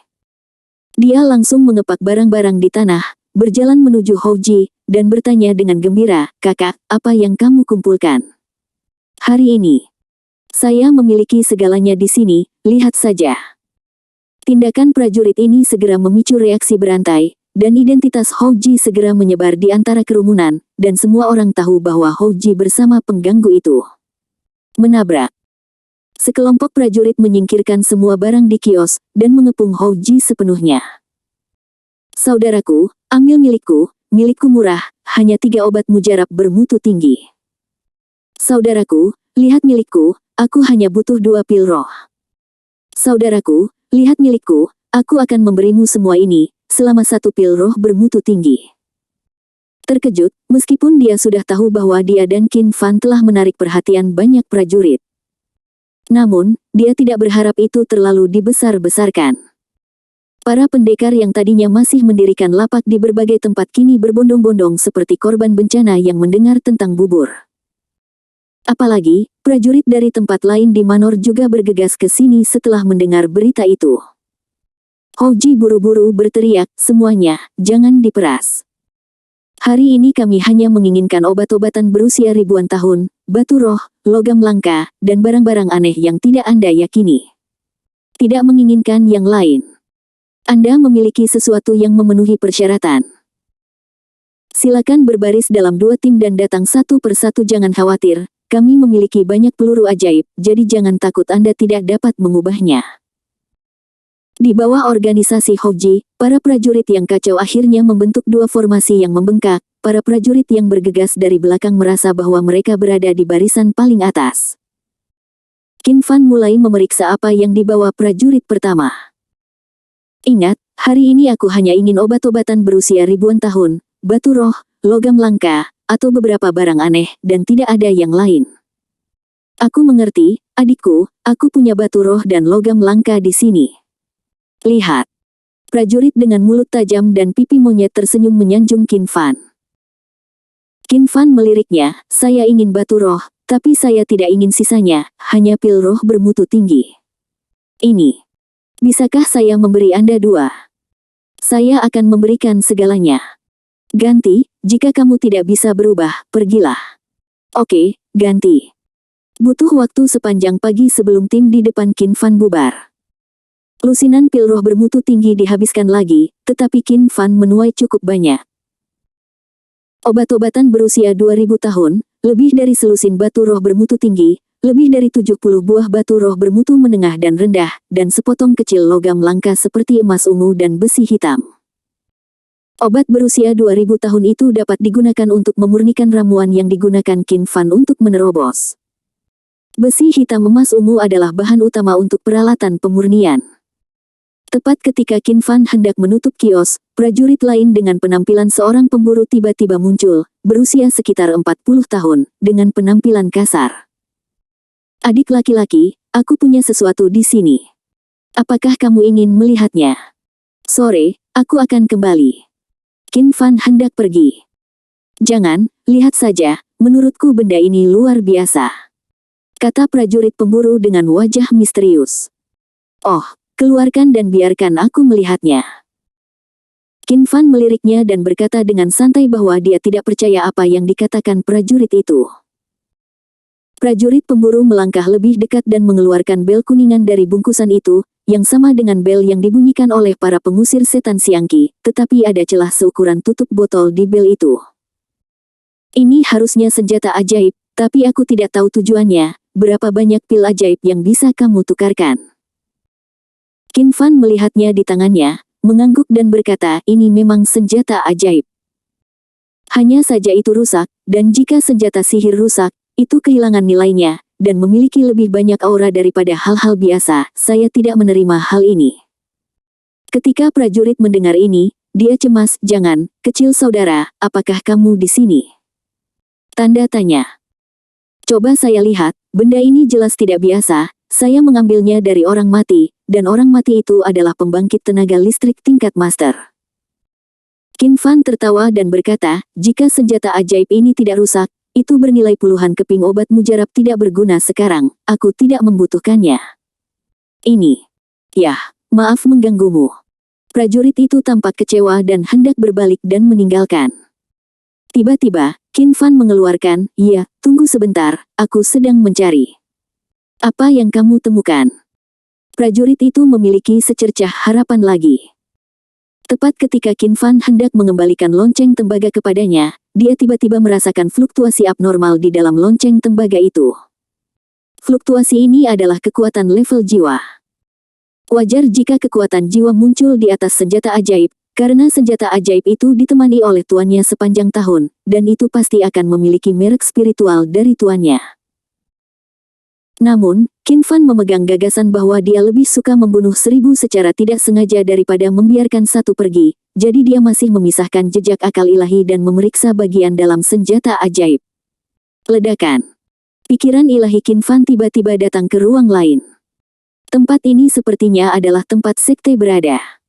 Speaker 1: Dia langsung mengepak barang-barang di tanah, berjalan menuju Houji, dan bertanya dengan gembira, kakak, apa yang kamu kumpulkan? Hari ini, saya memiliki segalanya di sini, lihat saja. Tindakan prajurit ini segera memicu reaksi berantai, dan identitas Houji segera menyebar di antara kerumunan, dan semua orang tahu bahwa Houji bersama pengganggu itu. Menabrak. Sekelompok prajurit menyingkirkan semua barang di kios, dan mengepung Houji sepenuhnya. Saudaraku, ambil milikku murah, hanya 3 obat mujarab bermutu tinggi. Saudaraku, lihat milikku, aku hanya butuh 2 pil roh. Saudaraku, lihat milikku, aku akan memberimu semua ini, selama 1 pil roh bermutu tinggi. Terkejut, meskipun dia sudah tahu bahwa dia dan Qin Fan telah menarik perhatian banyak prajurit. Namun, dia tidak berharap itu terlalu dibesar-besarkan. Para pendekar yang tadinya masih mendirikan lapak di berbagai tempat kini berbondong-bondong seperti korban bencana yang mendengar tentang bubur. Apalagi, prajurit dari tempat lain di Manor juga bergegas ke sini setelah mendengar berita itu. Houji buru-buru berteriak, semuanya, jangan diperas. Hari ini kami hanya menginginkan obat-obatan berusia ribuan tahun, batu roh, logam langka, dan barang-barang aneh yang tidak Anda yakini. Tidak menginginkan yang lain. Anda memiliki sesuatu yang memenuhi persyaratan. Silakan berbaris dalam 2 tim dan datang satu persatu, jangan khawatir. Kami memiliki banyak peluru ajaib, jadi jangan takut Anda tidak dapat mengubahnya. Di bawah organisasi Houji, para prajurit yang kacau akhirnya membentuk 2 formasi yang membengkak. Para prajurit yang bergegas dari belakang merasa bahwa mereka berada di barisan paling atas. Qin Fan mulai memeriksa apa yang dibawa prajurit pertama. Ingat, hari ini aku hanya ingin obat-obatan berusia ribuan tahun, batu roh, logam langka, atau beberapa barang aneh, dan tidak ada yang lain. Aku mengerti, adikku, aku punya batu roh dan logam langka di sini. Lihat. Prajurit dengan mulut tajam dan pipi monyet tersenyum menyanjung Qin Fan. Qin Fan meliriknya, saya ingin batu roh, tapi saya tidak ingin sisanya, hanya pil roh bermutu tinggi. Ini. Bisakah saya memberi Anda 2? Saya akan memberikan segalanya. Ganti, jika kamu tidak bisa berubah, pergilah. Oke, ganti. Butuh waktu sepanjang pagi sebelum tim di depan Qin Fan bubar. Lusinan pil roh bermutu tinggi dihabiskan lagi, tetapi Qin Fan menuai cukup banyak. Obat-obatan berusia 2000 tahun, lebih dari selusin batu roh bermutu tinggi, lebih dari 70 buah batu roh bermutu menengah dan rendah, dan sepotong kecil logam langka seperti emas ungu dan besi hitam. Obat berusia 2000 tahun itu dapat digunakan untuk memurnikan ramuan yang digunakan Qin Fan untuk menerobos. Besi hitam emas ungu adalah bahan utama untuk peralatan pemurnian. Tepat ketika Qin Fan hendak menutup kios, prajurit lain dengan penampilan seorang pemburu tiba-tiba muncul, berusia sekitar 40 tahun, dengan penampilan kasar. Adik laki-laki, aku punya sesuatu di sini. Apakah kamu ingin melihatnya? Sore, aku akan kembali. Qin Fan hendak pergi. Jangan, lihat saja, menurutku benda ini luar biasa. Kata prajurit pemburu dengan wajah misterius. Oh, keluarkan dan biarkan aku melihatnya. Qin Fan meliriknya dan berkata dengan santai bahwa dia tidak percaya apa yang dikatakan prajurit itu. Prajurit pemburu melangkah lebih dekat dan mengeluarkan bel kuningan dari bungkusan itu, yang sama dengan bel yang dibunyikan oleh para pengusir setan Siangki, tetapi ada celah seukuran tutup botol di bel itu. Ini harusnya senjata ajaib, tapi aku tidak tahu tujuannya, berapa banyak pil ajaib yang bisa kamu tukarkan. Qin Fan melihatnya di tangannya, mengangguk dan berkata, ini memang senjata ajaib. Hanya saja itu rusak, dan jika senjata sihir rusak, itu kehilangan nilainya, dan memiliki lebih banyak aura daripada hal-hal biasa, saya tidak menerima hal ini. Ketika prajurit mendengar ini, dia cemas, jangan, kecil saudara, apakah kamu di sini? Tanda tanya. Coba saya lihat, benda ini jelas tidak biasa, saya mengambilnya dari orang mati, dan orang mati itu adalah pembangkit tenaga listrik tingkat master. Qin Fan tertawa dan berkata, jika senjata ajaib ini tidak rusak, itu bernilai puluhan keping obat mujarab tidak berguna sekarang, aku tidak membutuhkannya. Ini. Yah, maaf mengganggumu. Prajurit itu tampak kecewa dan hendak berbalik dan meninggalkan. Tiba-tiba, Qin Fan mengeluarkan, iya, tunggu sebentar, aku sedang mencari. Apa yang kamu temukan? Prajurit itu memiliki secercah harapan lagi. Tepat ketika Qin Fan hendak mengembalikan lonceng tembaga kepadanya, dia tiba-tiba merasakan fluktuasi abnormal di dalam lonceng tembaga itu. Fluktuasi ini adalah kekuatan level jiwa. Wajar jika kekuatan jiwa muncul di atas senjata ajaib, karena senjata ajaib itu ditemani oleh tuannya sepanjang tahun, dan itu pasti akan memiliki merek spiritual dari tuannya. Namun, Qin Fan memegang gagasan bahwa dia lebih suka membunuh 1000 secara tidak sengaja daripada membiarkan satu pergi, jadi dia masih memisahkan jejak akal ilahi dan memeriksa bagian dalam senjata ajaib. Ledakan. Pikiran ilahi Qin Fan tiba-tiba datang ke ruang lain. Tempat ini sepertinya adalah tempat sekte berada.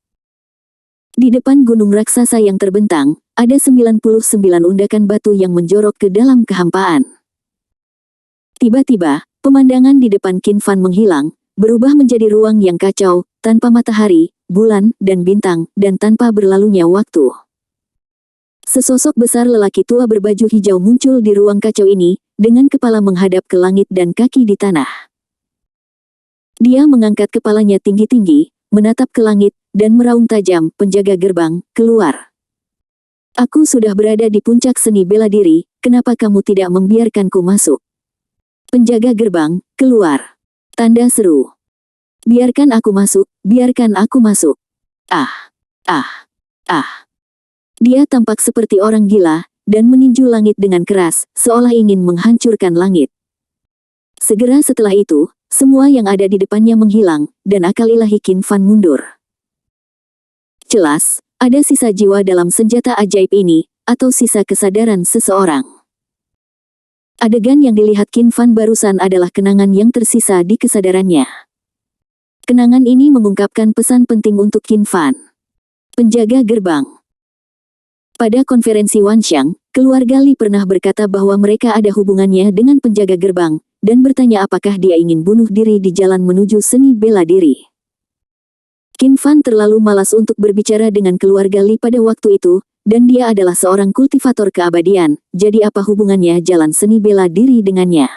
Speaker 1: Di depan gunung raksasa yang terbentang, ada 99 undakan batu yang menjorok ke dalam kehampaan. Tiba-tiba, pemandangan di depan Qin Fan menghilang, berubah menjadi ruang yang kacau, tanpa matahari, bulan, dan bintang, dan tanpa berlalunya waktu. Sesosok besar lelaki tua berbaju hijau muncul di ruang kacau ini, dengan kepala menghadap ke langit dan kaki di tanah. Dia mengangkat kepalanya tinggi-tinggi, menatap ke langit, dan meraung tajam, penjaga gerbang, keluar. Aku sudah berada di puncak seni bela diri, kenapa kamu tidak membiarkanku masuk? Penjaga gerbang, keluar. Tanda seru. Biarkan aku masuk, biarkan aku masuk. Ah, ah, ah. Dia tampak seperti orang gila, dan meninju langit dengan keras, seolah ingin menghancurkan langit. Segera setelah itu, semua yang ada di depannya menghilang, dan akal ilahi Qin Fan mundur. Jelas, ada sisa jiwa dalam senjata ajaib ini, atau sisa kesadaran seseorang. Adegan yang dilihat Qin Fan barusan adalah kenangan yang tersisa di kesadarannya. Kenangan ini mengungkapkan pesan penting untuk Qin Fan. Penjaga gerbang. Pada konferensi Wanxiang, keluarga Li pernah berkata bahwa mereka ada hubungannya dengan penjaga gerbang, dan bertanya apakah dia ingin bunuh diri di jalan menuju seni bela diri. Qin Fan terlalu malas untuk berbicara dengan keluarga Li pada waktu itu, dan dia adalah seorang kultivator keabadian, jadi apa hubungannya jalan seni bela diri dengannya?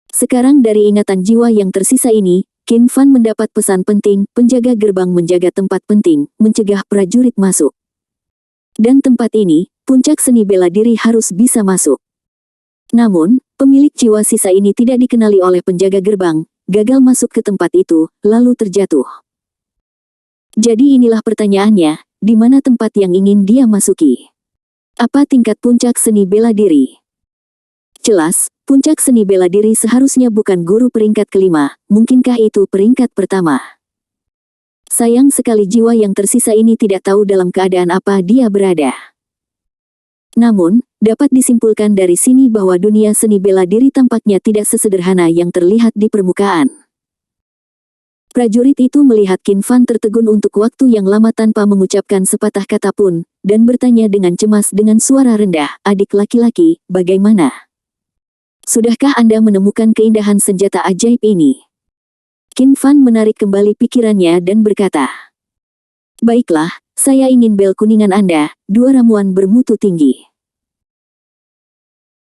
Speaker 1: Sekarang dari ingatan jiwa yang tersisa ini, Qin Fan mendapat pesan penting, penjaga gerbang menjaga tempat penting, mencegah prajurit masuk. Dan tempat ini, puncak seni bela diri harus bisa masuk. Namun, pemilik jiwa sisa ini tidak dikenali oleh penjaga gerbang, gagal masuk ke tempat itu, lalu terjatuh. Jadi inilah pertanyaannya, di mana tempat yang ingin dia masuki? Apa tingkat puncak seni bela diri? Jelas, puncak seni bela diri seharusnya bukan guru peringkat kelima, mungkinkah itu peringkat pertama? Sayang sekali jiwa yang tersisa ini tidak tahu dalam keadaan apa dia berada. Namun, dapat disimpulkan dari sini bahwa dunia seni bela diri tampaknya tidak sesederhana yang terlihat di permukaan. Prajurit itu melihat Qin Fan tertegun untuk waktu yang lama tanpa mengucapkan sepatah kata pun, dan bertanya dengan cemas dengan suara rendah, "Adik laki-laki, bagaimana? Sudahkah Anda menemukan keindahan senjata ajaib ini?" Qin Fan menarik kembali pikirannya dan berkata, "Baiklah, saya ingin bel kuningan Anda, 2 ramuan bermutu tinggi."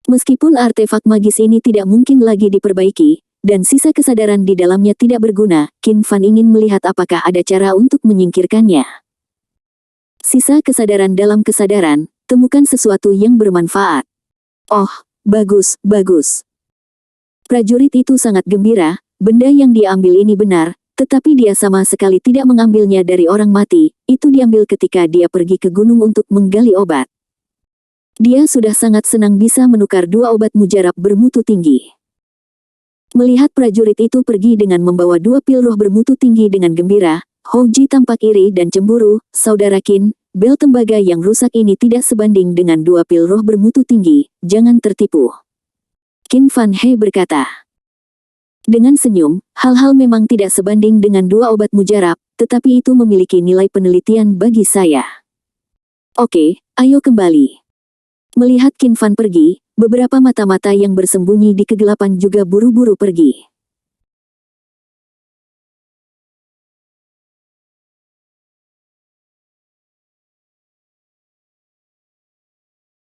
Speaker 1: Meskipun artefak magis ini tidak mungkin lagi diperbaiki, dan sisa kesadaran di dalamnya tidak berguna, Qin Fan ingin melihat apakah ada cara untuk menyingkirkannya. Sisa kesadaran dalam kesadaran, temukan sesuatu yang bermanfaat. Oh, bagus, bagus. Prajurit itu sangat gembira, benda yang diambil ini benar, tetapi dia sama sekali tidak mengambilnya dari orang mati, itu diambil ketika dia pergi ke gunung untuk menggali obat. Dia sudah sangat senang bisa menukar 2 obat mujarab bermutu tinggi. Melihat prajurit itu pergi dengan membawa 2 pil roh bermutu tinggi dengan gembira, Hou Ji tampak iri dan cemburu. "Saudara Qin, bel tembaga yang rusak ini tidak sebanding dengan 2 pil roh bermutu tinggi, jangan tertipu." Qin Fan He berkata. Dengan senyum, hal-hal memang tidak sebanding dengan 2 obat mujarab, tetapi itu memiliki nilai penelitian bagi saya. Oke, ayo kembali. Melihat Qin Fan pergi, beberapa mata-mata yang bersembunyi di kegelapan juga buru-buru pergi.